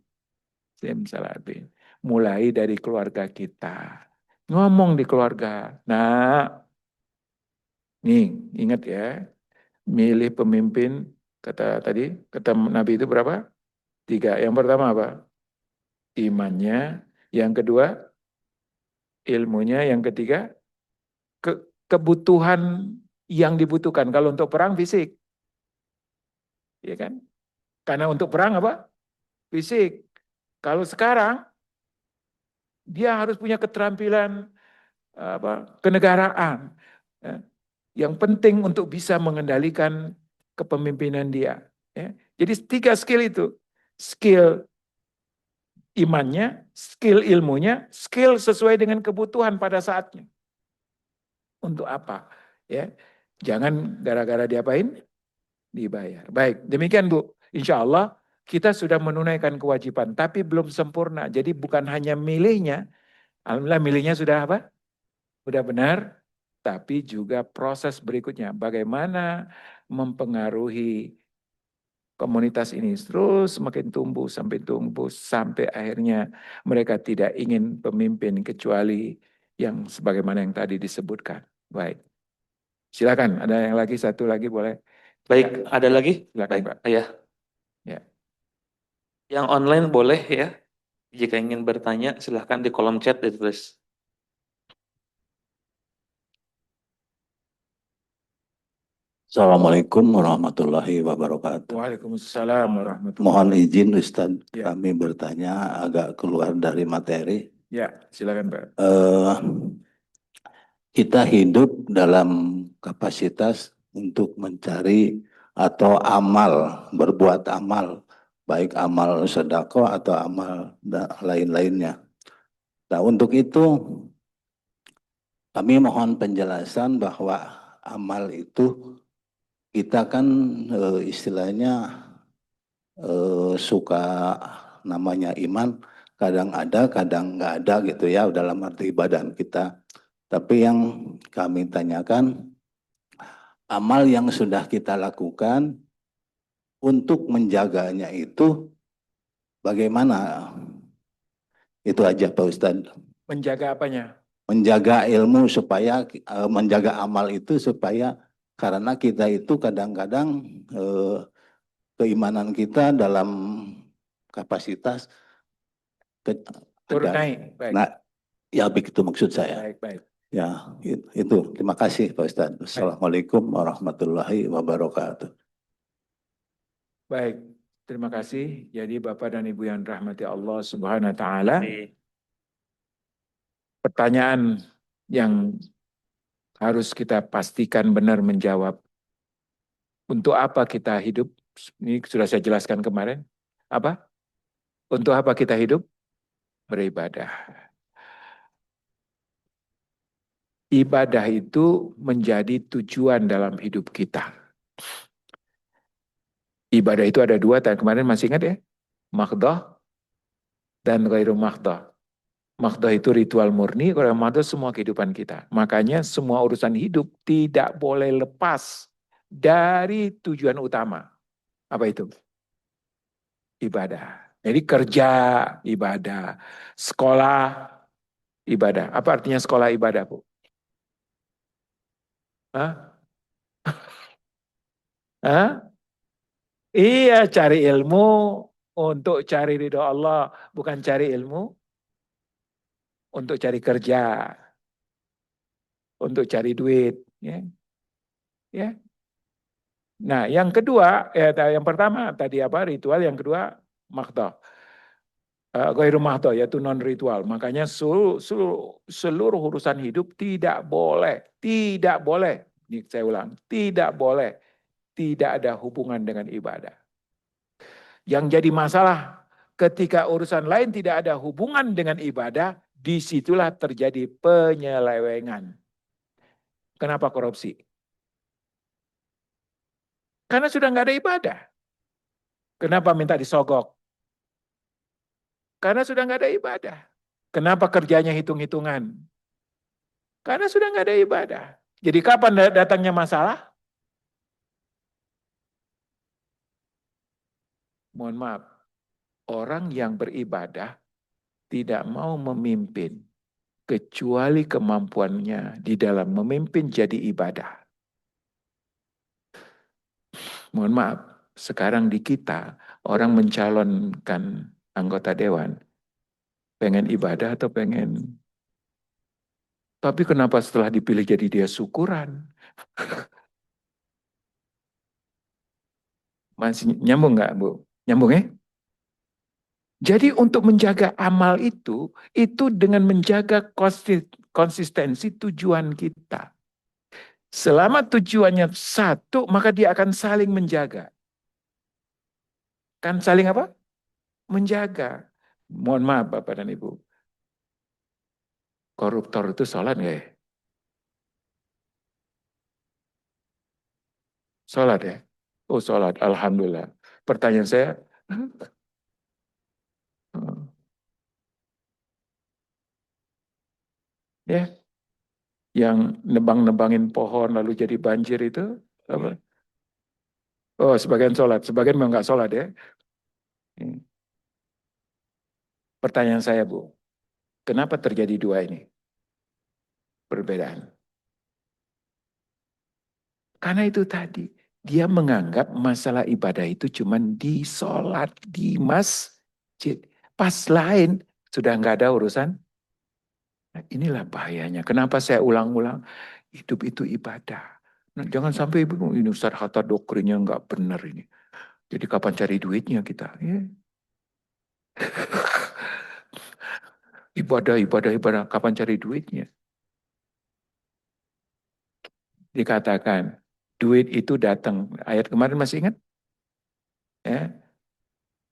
Mulai dari keluarga kita. Ngomong di keluarga. Nah, nih, ingat ya. Milih pemimpin, kata Nabi itu berapa? 3. Yang pertama apa? Imannya. Yang kedua, ilmunya. Yang ketiga, kebutuhan yang dibutuhkan. Kalau untuk perang fisik. ya kan? Karena untuk perang apa? Fisik. Kalau sekarang dia harus punya keterampilan kenegaraan, ya, yang penting untuk bisa mengendalikan kepemimpinan dia. Ya. Jadi 3 skill itu, skill imannya, skill ilmunya, skill sesuai dengan kebutuhan pada saatnya. Untuk apa? Ya, jangan gara-gara diapain? Dibayar. Baik, demikian Bu. Insya Allah kita sudah menunaikan kewajiban, tapi belum sempurna. Jadi bukan hanya milihnya, alhamdulillah milihnya sudah apa? Sudah benar, tapi juga proses berikutnya. Bagaimana mempengaruhi komunitas ini terus semakin tumbuh sampai akhirnya mereka tidak ingin pemimpin kecuali yang sebagaimana yang tadi disebutkan. Baik. Silakan, ada yang lagi, satu lagi boleh. Baik, ada lagi? Silakan, Baik, Pak. ya. Ya. Yang online boleh ya. Jika ingin bertanya, silahkan di kolom chat ditulis. Assalamualaikum warahmatullahi wabarakatuh. Waalaikumsalam warahmatullahi Mohon izin Ustadz, Ya. kami bertanya agak keluar dari materi. Ya, silakan Pak. Kita hidup dalam kapasitas untuk mencari atau amal, berbuat amal, baik amal sedekah atau amal lain-lainnya. Nah, untuk itu kami mohon penjelasan bahwa amal itu kita kan istilahnya suka namanya iman, kadang ada, kadang nggak ada gitu ya dalam arti badan kita. Tapi yang kami tanyakan, amal yang sudah kita lakukan untuk menjaganya itu bagaimana? Itu aja Pak Ustadz. Menjaga apanya? Menjaga ilmu supaya, menjaga amal itu supaya, karena kita itu kadang-kadang keimanan kita dalam kapasitas Turun ada. naik. Baik. Nah, ya begitu maksud saya. Baik, baik. Ya, itu. Terima kasih Pak Ustadz. Assalamualaikum warahmatullahi wabarakatuh. Baik, terima kasih. Jadi Bapak dan Ibu yang rahmati Allah Subhanahu wa taala, pertanyaan yang harus kita pastikan benar menjawab. Untuk apa kita hidup? Ini sudah saya jelaskan kemarin. Apa? Untuk apa kita hidup? Beribadah. Ibadah itu menjadi tujuan dalam hidup kita. Ibadah itu ada 2, kemarin masih ingat ya? Maghdah dan ghairu maghdah. Maghdah itu ritual murni, kalau maghdah semua kehidupan kita. Makanya semua urusan hidup tidak boleh lepas dari tujuan utama. Apa itu? Ibadah. Jadi kerja, ibadah. Sekolah, ibadah. Apa artinya sekolah ibadah, Bu? Hah? Hah? Iya, cari ilmu untuk cari ridho Allah, bukan cari ilmu untuk cari kerja, untuk cari duit, ya. Ya. Nah, yang kedua, yang pertama tadi apa? Ritual, yang kedua maghdah. Ghairu maghdah, yaitu non ritual. Makanya seluruh urusan hidup tidak boleh, ini saya ulang, tidak boleh, tidak ada hubungan dengan ibadah. Yang jadi masalah ketika urusan lain tidak ada hubungan dengan ibadah, disitulah terjadi penyelewengan. Kenapa korupsi? Karena sudah nggak ada ibadah. Kenapa minta disogok? Karena sudah nggak ada ibadah. Kenapa kerjanya hitung-hitungan? Karena sudah nggak ada ibadah. Jadi kapan datangnya masalah? Mohon maaf, orang yang beribadah tidak mau memimpin kecuali kemampuannya di dalam memimpin jadi ibadah. Mohon maaf, sekarang di kita orang mencalonkan anggota dewan, pengen ibadah atau pengen. Tapi kenapa setelah dipilih jadi dia syukuran? Masih nyambung nggak, Bu? Nyambung ya? Jadi untuk menjaga amal itu dengan menjaga konsistensi tujuan kita. Selama tujuannya satu, maka dia akan saling menjaga. Kan saling apa? Menjaga. Mohon maaf Bapak dan Ibu. Koruptor itu sholat nggak ya? Sholat ya? Oh sholat, Alhamdulillah. Pertanyaan saya, ya, yang nebang-nebangin pohon lalu jadi banjir itu, apa? Oh sebagian sholat, sebagian memang nggak sholat ya. Pertanyaan saya Bu, kenapa terjadi dua ini? Perbedaan. Karena itu tadi, dia menganggap masalah ibadah itu cuma di sholat, di masjid. Pas lain, sudah nggak ada urusan. Nah, inilah bahayanya. Kenapa saya ulang-ulang? Hidup itu ibadah. Nah, jangan sampai ibu ini Ustaz Hatta doktrinnya nggak benar ini. Jadi kapan cari duitnya kita? Ya. Ibadah. Kapan cari duitnya? Dikatakan, duit itu datang. Ayat kemarin masih ingat? Ya.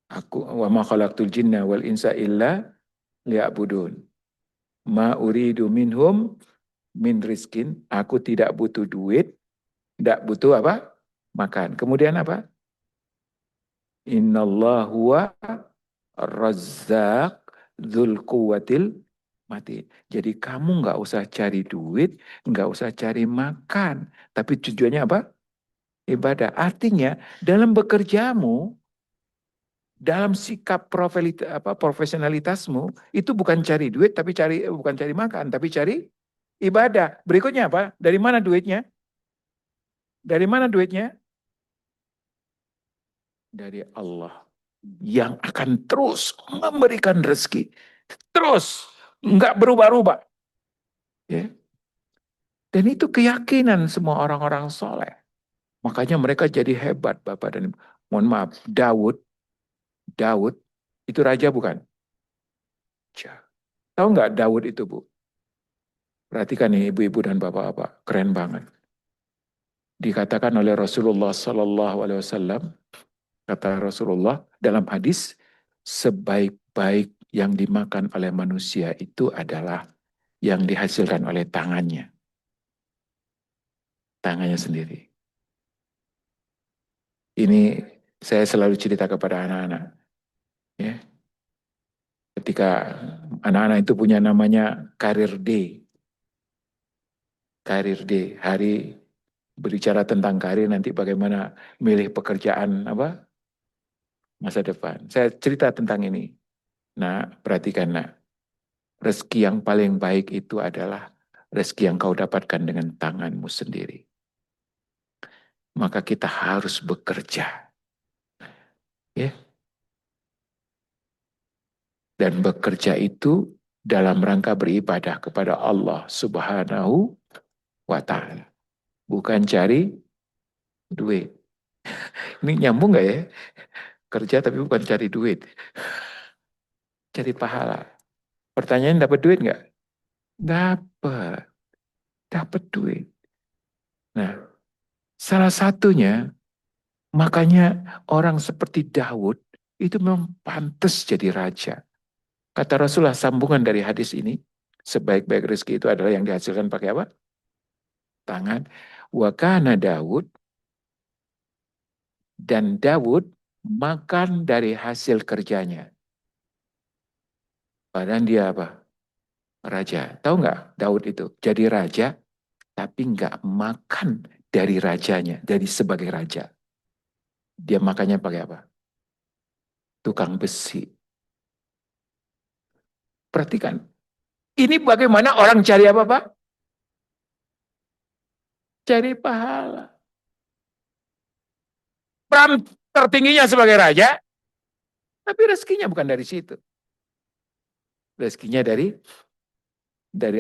Aku wa ma khalaqtul jinna wal insa illa liya'budun. Ma uridu minhum min rizkin. Aku tidak butuh duit, tidak butuh apa? Makan. Kemudian apa? Innallahu huwa razzaq dzul quwwatil mati. Jadi kamu nggak usah cari duit, nggak usah cari makan. Tapi tujuannya apa? Ibadah. Artinya dalam bekerjamu, dalam sikap profesionalitasmu itu bukan cari duit tapi bukan cari makan tapi cari ibadah. Berikutnya apa? Dari mana duitnya? Dari mana duitnya? Dari Allah yang akan terus memberikan rezeki. Terus nggak berubah-ubah. Ya. Dan itu keyakinan semua orang-orang soleh. Makanya mereka jadi hebat Bapak dan Ibu. Mohon maaf, Daud itu raja bukan? Tahu nggak Daud itu Bu? Perhatikan nih ibu-ibu dan bapak-bapak, keren banget. Dikatakan oleh Rasulullah Sallallahu Alaihi Wasallam, kata Rasulullah dalam hadis, sebaik-baik yang dimakan oleh manusia itu adalah yang dihasilkan oleh tangannya sendiri. Ini saya selalu cerita kepada anak-anak, ya. Ketika anak-anak itu punya namanya karir day, hari berbicara tentang karir nanti bagaimana milih pekerjaan apa masa depan. Saya cerita tentang ini. Nah, perhatikan nak, rezeki yang paling baik itu adalah rezeki yang kau dapatkan dengan tanganmu sendiri. Maka kita harus bekerja. Ya. Dan bekerja itu dalam rangka beribadah kepada Allah Subhanahu wa Ta'ala. Bukan cari duit. Ini nyambung gak ya? Kerja tapi bukan cari duit. Cari pahala. Pertanyaan dapat duit nggak? Dapat. Dapat duit. Nah, salah satunya, makanya orang seperti Daud itu memang pantas jadi raja. Kata Rasulullah sambungan dari hadis ini, sebaik-baik rezeki itu adalah yang dihasilkan pakai apa? Tangan. Wa kana Daud, dan Daud makan dari hasil kerjanya. Padahal dia apa? Raja. Tahu nggak Daud itu? Jadi raja, tapi nggak makan dari rajanya, dari sebagai raja. Dia makannya pakai apa? Tukang besi. Perhatikan. Ini bagaimana orang cari apa, Pak? Cari pahala. Peran tertingginya sebagai raja, tapi rezekinya bukan dari situ. Rezekinya dari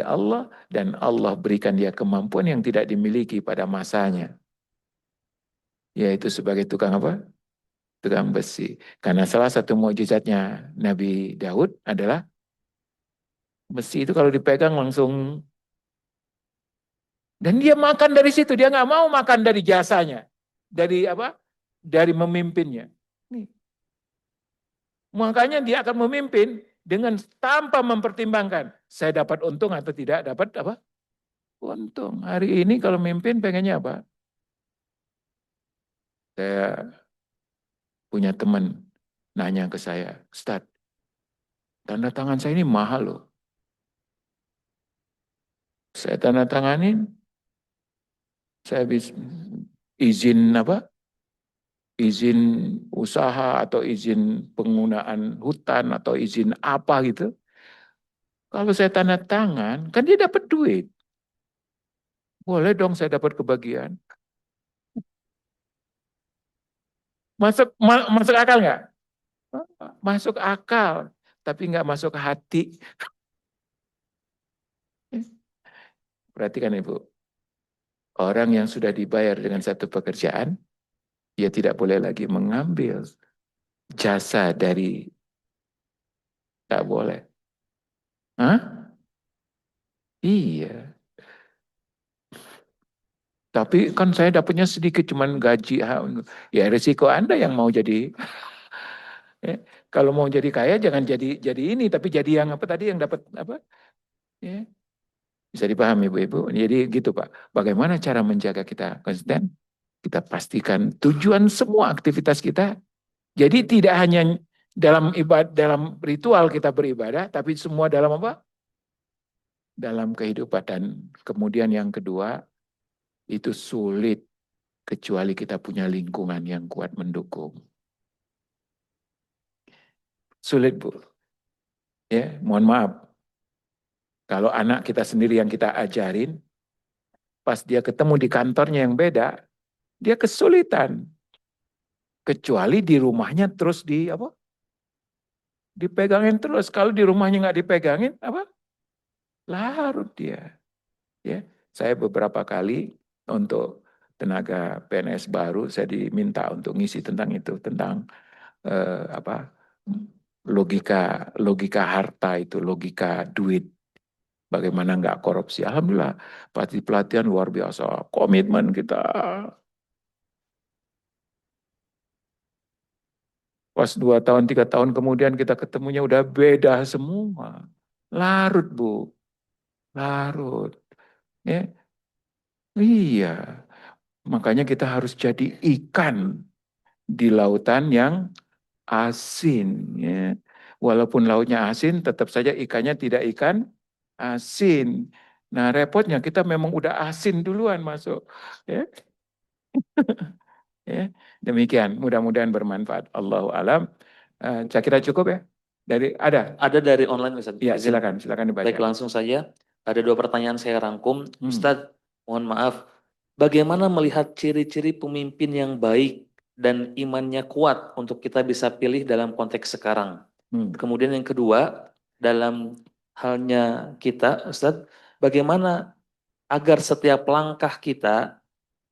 Allah, dan Allah berikan dia kemampuan yang tidak dimiliki pada masanya. Yaitu sebagai tukang apa? tukang besi. Karena salah satu mukjizatnya Nabi Daud adalah besi itu kalau dipegang langsung, dan dia makan dari situ, dia nggak mau makan dari jasanya, dari apa? Dari memimpinnya. Nih. Makanya dia akan memimpin dengan tanpa mempertimbangkan saya dapat untung atau tidak dapat apa? Untung. Hari ini kalau memimpin pengennya apa? Saya punya teman nanya ke saya, Ustadz, tanda tangan saya ini mahal loh. Saya tanda tanganin, saya bisa izin apa? Izin usaha atau izin penggunaan hutan atau izin apa gitu. Kalau saya tanda tangan, kan dia dapat duit. Boleh dong saya dapat kebagian. Masuk akal nggak? Masuk akal, tapi nggak masuk hati. Perhatikan Ibu, orang yang sudah dibayar dengan satu pekerjaan, dia tidak boleh lagi mengambil jasa dari, tak boleh. Hah? Iya. Tapi kan saya dapatnya sedikit, cuman gaji. Ya risiko Anda yang mau jadi. Ya, kalau mau jadi kaya jangan jadi ini, tapi jadi yang apa tadi yang dapat apa? Ya, bisa dipahami Ibu-ibu. Jadi gitu Pak. Bagaimana cara menjaga kita konsisten? Kita pastikan tujuan semua aktivitas kita. Jadi tidak hanya dalam dalam ritual kita beribadah, tapi semua dalam apa? Dalam kehidupan. Dan kemudian yang kedua, itu sulit kecuali kita punya lingkungan yang kuat mendukung. Sulit Bu. Ya, mohon maaf. Kalau anak kita sendiri yang kita ajarin, pas dia ketemu di kantornya yang beda, dia kesulitan. Kecuali di rumahnya terus di apa? Dipegangin terus. Kalau di rumahnya nggak dipegangin, apa? Larut dia. Ya, saya beberapa kali untuk tenaga PNS baru saya diminta untuk ngisi tentang itu, tentang apa? Logika harta itu, logika duit. Bagaimana nggak korupsi? Alhamdulillah, pelatihan luar biasa, komitmen kita. Pas 2 tahun, 3 tahun kemudian kita ketemunya udah beda semua. Larut Bu, larut. Ya, iya. Makanya kita harus jadi ikan di lautan yang asin. Ya. Walaupun lautnya asin, tetap saja ikannya tidak ikan asin. Nah repotnya kita memang udah asin duluan masuk. Ya. Ya. Demikian, mudah-mudahan bermanfaat. Allahu alam. Saya kira cukup ya. Ada. Ada dari online Ustaz. Ya Izin. silakan dibaca. Baik, langsung saja. Ada 2 pertanyaan saya rangkum. Hmm. Ustadz, mohon maaf. Bagaimana melihat ciri-ciri pemimpin yang baik dan imannya kuat untuk kita bisa pilih dalam konteks sekarang? Kemudian yang kedua, dalam halnya kita, Ustadz, bagaimana agar setiap langkah kita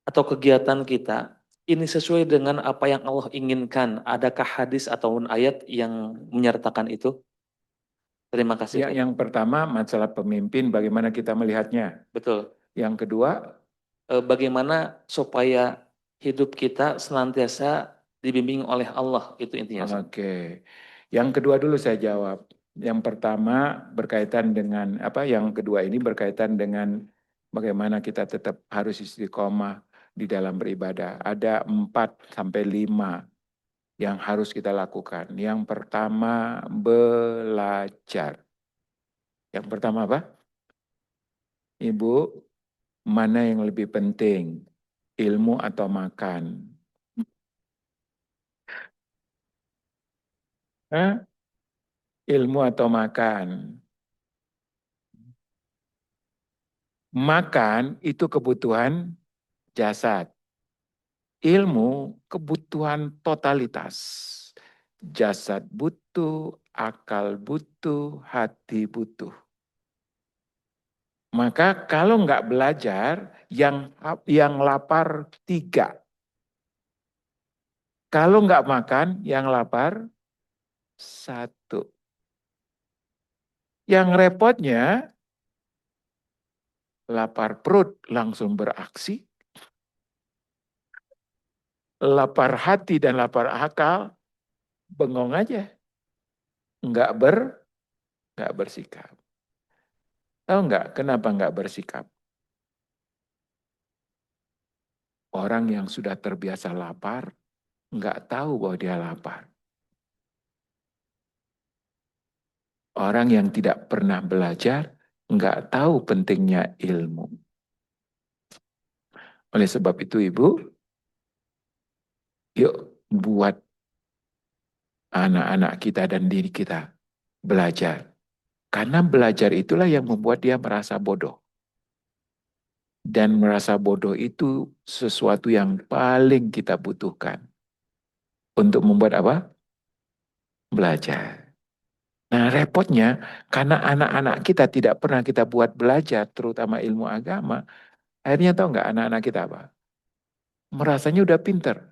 atau kegiatan kita ini sesuai dengan apa yang Allah inginkan? Adakah hadis ataupun ayat yang menyertakan itu? Terima kasih. Ya, yang pertama masalah pemimpin, bagaimana kita melihatnya. Betul. Yang kedua, bagaimana supaya hidup kita senantiasa dibimbing oleh Allah, itu intinya. Oke. Yang kedua dulu saya jawab. Yang pertama berkaitan dengan apa? Yang kedua ini berkaitan dengan bagaimana kita tetap harus istiqomah di dalam beribadah. Ada 4 sampai 5 yang harus kita lakukan. Yang pertama belajar. Yang pertama apa? Ibu, mana yang lebih penting? Ilmu atau makan? Hah? Ilmu atau makan? Makan itu kebutuhan jasad. Ilmu kebutuhan totalitas. Jasad butuh, akal butuh, hati butuh. Maka kalau nggak belajar, yang lapar 3. Kalau nggak makan, yang lapar satu. Yang repotnya, lapar perut langsung beraksi, lapar hati dan lapar akal, bengong aja. Nggak nggak bersikap. Tahu nggak kenapa nggak bersikap? Orang yang sudah terbiasa lapar, nggak tahu bahwa dia lapar. Orang yang tidak pernah belajar, nggak tahu pentingnya ilmu. Oleh sebab itu, Ibu, yuk buat anak-anak kita dan diri kita belajar. Karena belajar itulah yang membuat dia merasa bodoh. Dan merasa bodoh itu sesuatu yang paling kita butuhkan. Untuk membuat apa? Belajar. Nah, repotnya karena anak-anak kita tidak pernah kita buat belajar, terutama ilmu agama, akhirnya tahu nggak anak-anak kita apa? Merasanya udah pinter.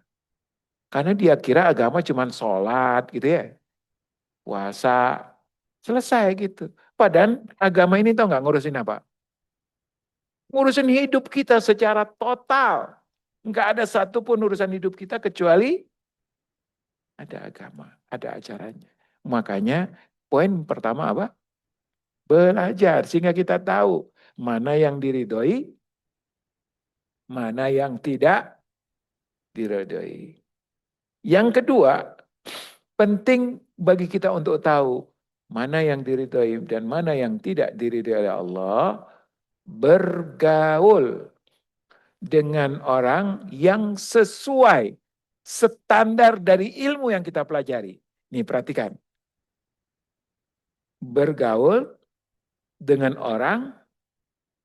Karena dia kira agama cuma sholat gitu ya, puasa, selesai gitu. Padahal agama ini tahu nggak ngurusin apa? Ngurusin hidup kita secara total. Nggak ada satupun urusan hidup kita kecuali ada agama, ada ajarannya. Makanya poin pertama apa? Belajar sehingga kita tahu mana yang diridhoi, mana yang tidak diridhoi. Yang kedua, penting bagi kita untuk tahu mana yang diridhoi dan mana yang tidak diridhoi oleh Allah, bergaul dengan orang yang sesuai standar dari ilmu yang kita pelajari. Nih perhatikan. Bergaul dengan orang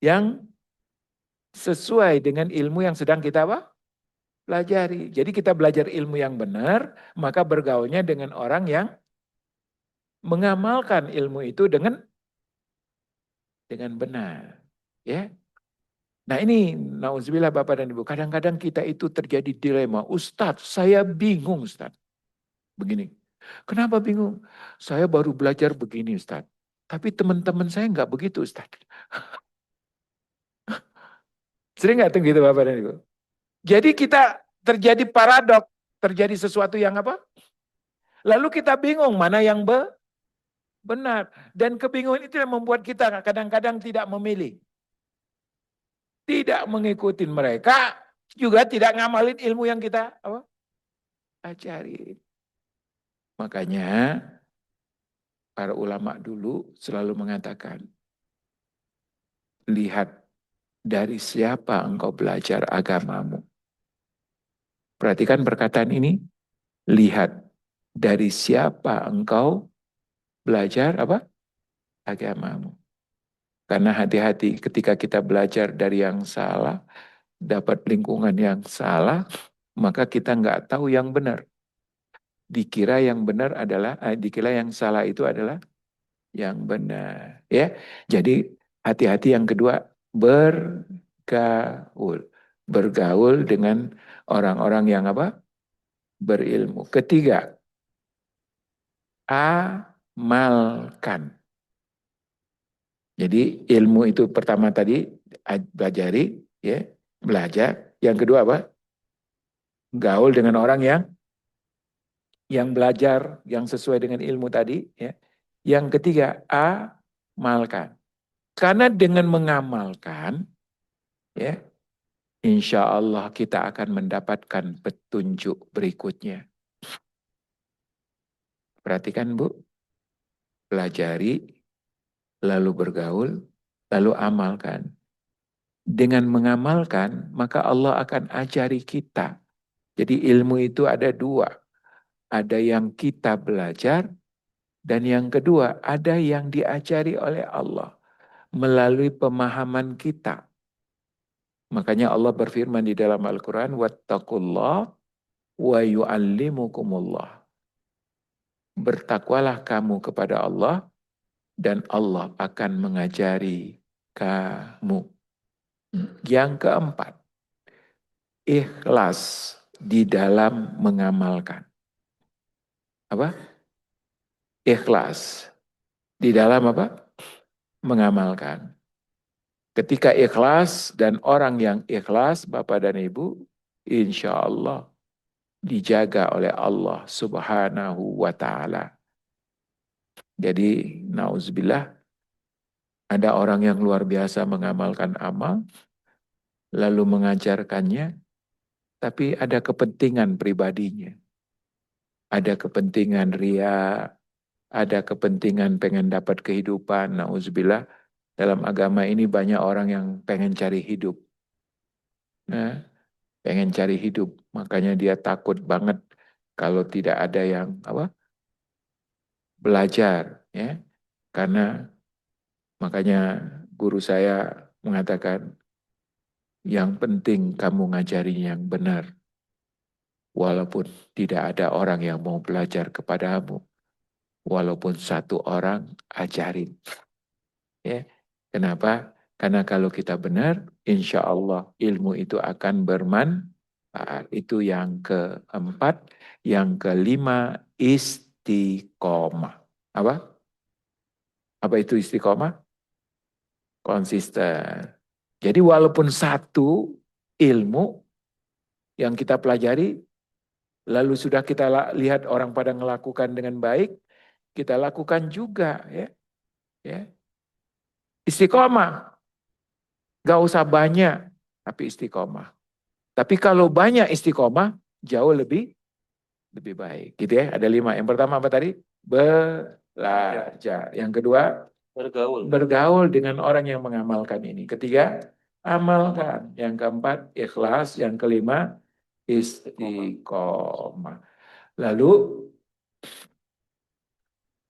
yang sesuai dengan ilmu yang sedang kita apa? Pelajari. Jadi kita belajar ilmu yang benar, maka bergaulnya dengan orang yang mengamalkan ilmu itu dengan benar. Ya. Nah ini, nauzubillah Bapak dan Ibu, kadang-kadang kita itu terjadi dilema. Ustadz, saya bingung Ustadz. Begini, kenapa bingung? Saya baru belajar begini Ustadz. Tapi teman-teman saya nggak begitu Ustadz. Sering nggak tuh gitu Bapak dan Ibu? Jadi kita terjadi paradok, terjadi sesuatu yang apa? Lalu kita bingung mana yang benar. Dan kebingungan itu yang membuat kita kadang-kadang tidak memilih. Tidak mengikuti mereka, juga tidak ngamalin ilmu yang kita apa? Ajari. Makanya para ulama dulu selalu mengatakan, lihat dari siapa engkau belajar agamamu. Perhatikan perkataan ini, lihat dari siapa engkau belajar apa? Agamamu. Karena hati-hati ketika kita belajar dari yang salah, dapat lingkungan yang salah, maka kita nggak tahu yang benar. Dikira yang benar adalah, dikira yang salah itu adalah yang benar. Ya, jadi hati-hati yang kedua, bergaul. Bergaul dengan orang-orang yang apa? Berilmu. Ketiga, amalkan. Jadi ilmu itu pertama tadi pelajari, ya, belajar. Yang kedua apa? Gaul dengan orang yang belajar, yang sesuai dengan ilmu tadi. Ya. Yang ketiga, amalkan. Karena dengan mengamalkan, ya, insya Allah kita akan mendapatkan petunjuk berikutnya. Perhatikan Bu, pelajari, lalu bergaul, lalu amalkan. Dengan mengamalkan, maka Allah akan ajari kita. Jadi ilmu itu ada dua. Ada yang kita belajar, dan yang kedua, ada yang diajari oleh Allah melalui pemahaman kita. Makanya Allah berfirman di dalam Al-Quran, wattaqullah wa yu'allimukumullah. Bertakwalah kamu kepada Allah, dan Allah akan mengajari kamu. Yang keempat, ikhlas di dalam mengamalkan. Apa? Ikhlas. Di dalam apa? Mengamalkan. Ketika ikhlas dan orang yang ikhlas, Bapak dan Ibu, insya Allah dijaga oleh Allah Subhanahu wa Ta'ala. Jadi, nauzubillah, ada orang yang luar biasa mengamalkan amal, lalu mengajarkannya, tapi ada kepentingan pribadinya. Ada kepentingan ria, ada kepentingan pengen dapat kehidupan, nauzubillah. Dalam agama ini banyak orang yang pengen cari hidup. Nah, pengen cari hidup, makanya dia takut banget kalau tidak ada yang apa? Belajar, ya. Karena makanya guru saya mengatakan yang penting kamu ngajari yang benar. Walaupun tidak ada orang yang mau belajar kepadamu. Walaupun satu orang ajarin. Ya. Kenapa? Karena kalau kita benar, insya Allah ilmu itu akan bermanfaat. Itu yang keempat. Yang kelima, istiqomah. Apa? Apa itu istiqomah? Konsisten. Jadi walaupun satu ilmu yang kita pelajari, lalu sudah kita lihat orang pada melakukan dengan baik, kita lakukan juga. Ya. Istiqomah. Gak usah banyak, tapi istiqomah. Tapi kalau banyak istiqomah, jauh lebih baik. Gitu ya, ada 5. Yang pertama apa tadi? Belajar. Yang kedua, bergaul dengan orang yang mengamalkan ini. Ketiga, amalkan. Yang keempat, ikhlas. Yang kelima, istiqomah. Lalu,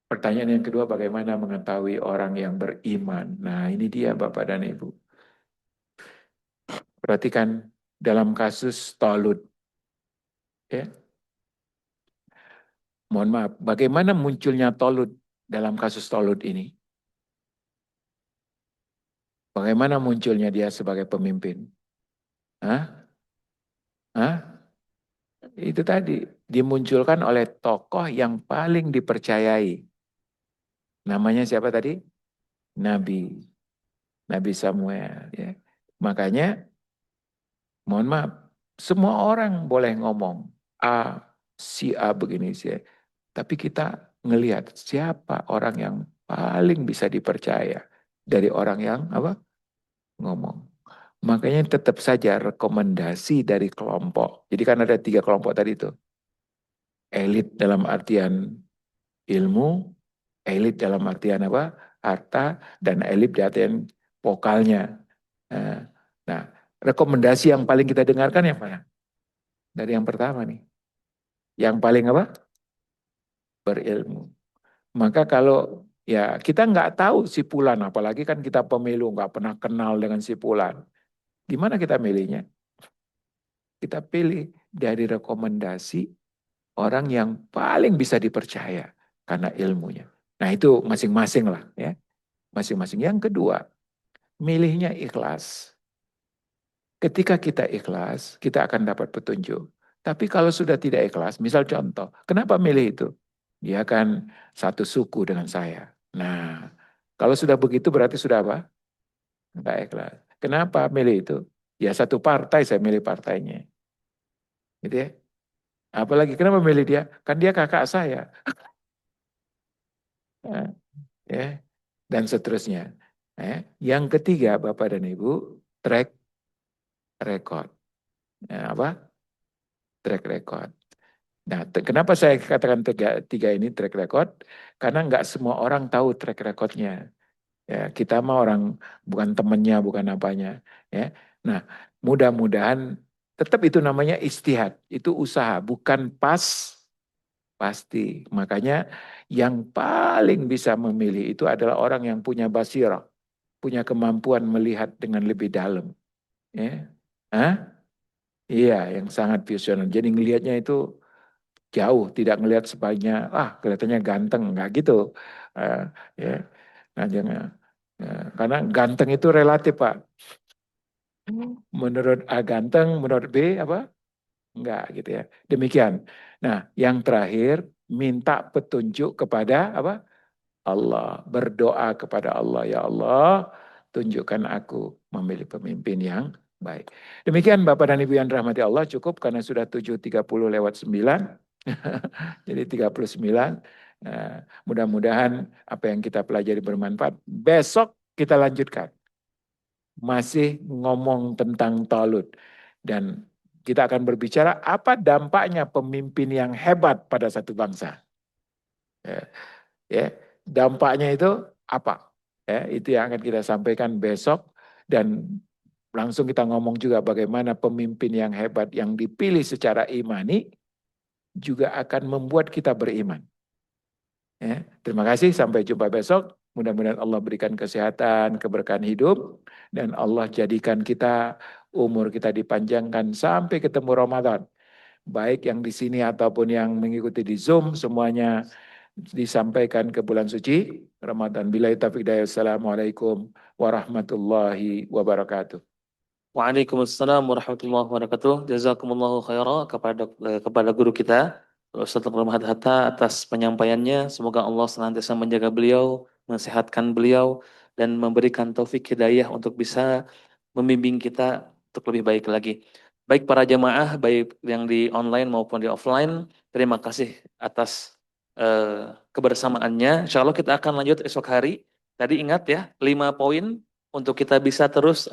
pertanyaan yang kedua, bagaimana mengetahui orang yang beriman? Nah, ini dia Bapak dan Ibu. Perhatikan dalam kasus Tolut. Ya. Mohon maaf, bagaimana munculnya Tolut dalam kasus Tolut ini? Bagaimana munculnya dia sebagai pemimpin? Hah? Hah? Itu tadi, dimunculkan oleh tokoh yang paling dipercayai. Namanya siapa tadi? Nabi Samuel. Ya. Makanya, mohon maaf, semua orang boleh ngomong, si A begini, si A. Tapi kita ngelihat siapa orang yang paling bisa dipercaya dari orang yang apa? Ngomong. Makanya tetap saja rekomendasi dari kelompok. Jadi kan ada 3 kelompok tadi itu. Elit dalam artian ilmu, elit dalam artian apa? Harta, dan elit dalam artian vokalnya. Nah, rekomendasi yang paling kita dengarkan yang mana? Dari yang pertama nih. Yang paling apa? Berilmu. Maka kalau ya kita nggak tahu si Fulan, apalagi kan kita pemilu nggak pernah kenal dengan si Fulan. Gimana kita milihnya? Kita pilih dari rekomendasi orang yang paling bisa dipercaya karena ilmunya. Nah itu masing-masing lah ya, masing-masing. Yang kedua, milihnya ikhlas. Ketika kita ikhlas, kita akan dapat petunjuk. Tapi kalau sudah tidak ikhlas, misal contoh, kenapa milih itu? Dia kan satu suku dengan saya. Nah, kalau sudah begitu berarti sudah apa? Enggak ikhlas. Kenapa milih itu? Ya satu partai, saya milih partainya. Gitu ya. Apalagi kenapa milih dia? Kan dia kakak saya. Nah, ya. Dan seterusnya. Yang ketiga, Bapak dan Ibu, track record. Apa? Track record. Nah, kenapa saya katakan tiga ini track record? Karena nggak semua orang tahu track recordnya. Ya, kita mah orang bukan temennya, bukan apanya. Ya, nah mudah-mudahan tetap itu namanya istihad, itu usaha, bukan pasti. Makanya yang paling bisa memilih itu adalah orang yang punya basirah, punya kemampuan melihat dengan lebih dalam. Ya, iya, yang sangat visioner. Jadi ngelihatnya itu jauh, tidak ngelihat sebaiknya, kelihatannya ganteng, nggak gitu. Uh, ya, nah jangan. Karena ganteng itu relatif, Pak. Menurut A ganteng, menurut B apa? Enggak gitu ya. Demikian. Nah, yang terakhir minta petunjuk kepada apa? Allah. Berdoa kepada Allah, ya Allah, tunjukkan aku memilih pemimpin yang baik. Demikian Bapak dan Ibu yang dirahmati Allah, cukup karena sudah 7:30 lewat 9. Jadi 39. Nah, mudah-mudahan apa yang kita pelajari bermanfaat. Besok kita lanjutkan. Masih ngomong tentang Talut. Dan kita akan berbicara apa dampaknya pemimpin yang hebat pada satu bangsa. Ya, dampaknya itu apa? Ya, itu yang akan kita sampaikan besok. Dan langsung kita ngomong juga bagaimana pemimpin yang hebat yang dipilih secara imani juga akan membuat kita beriman. Ya, terima kasih, sampai jumpa besok. Mudah-mudahan Allah berikan kesehatan, keberkahan hidup, dan Allah jadikan kita, umur kita dipanjangkan sampai ketemu Ramadan. Baik yang di sini ataupun yang mengikuti di Zoom, semuanya disampaikan ke bulan suci Ramadan. Billahi taufiq hidayah. Assalamualaikum warahmatullahi wabarakatuh. Waalaikumsalam warahmatullahi wabarakatuh. Jazakumullahu khairan kepada guru kita, Ustaz Muhammad Hatta, atas penyampaiannya. Semoga Allah senantiasa menjaga beliau, mensehatkan beliau, dan memberikan taufik hidayah untuk bisa membimbing kita untuk lebih baik lagi. Baik para jamaah, baik yang di online maupun di offline, terima kasih atas kebersamaannya. Insya Allah kita akan lanjut esok hari. Tadi ingat ya, 5 poin untuk kita bisa terus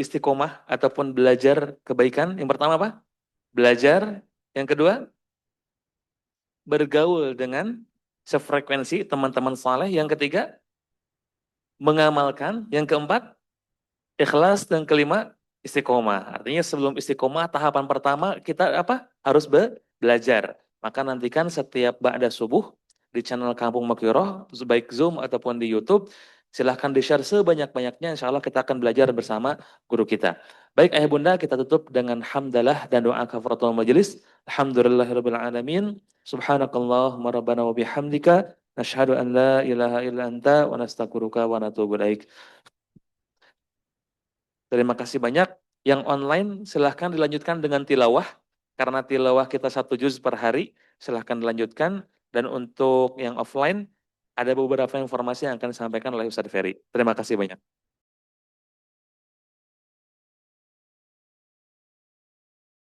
istiqomah ataupun belajar kebaikan. Yang pertama apa? Belajar. Yang kedua, bergaul dengan sefrekuensi teman-teman saleh. Yang ketiga, mengamalkan. Yang keempat, ikhlas. Dan kelima, istiqomah. Artinya sebelum istiqomah, tahapan pertama kita harus belajar. Maka nantikan setiap ba'da subuh di channel Kampung Makiroh, baik Zoom ataupun di YouTube, silahkan di-share sebanyak-banyaknya. Insya Allah kita akan belajar bersama guru kita. Baik ayah bunda, kita tutup dengan hamdalah dan doa kafaratul majelis. Alhamdulillahirabbil alamin. Subhanakallahumma rabbana wa bihamdika nasyhadu an la ilaha illa anta wa nastaghfiruka wa natubu ilaik. Terima kasih banyak. Yang online silahkan dilanjutkan dengan tilawah. Karena tilawah kita 1 juz per hari, silahkan dilanjutkan. Dan untuk yang offline, ada beberapa informasi yang akan disampaikan oleh Ustadz Ferry. Terima kasih banyak.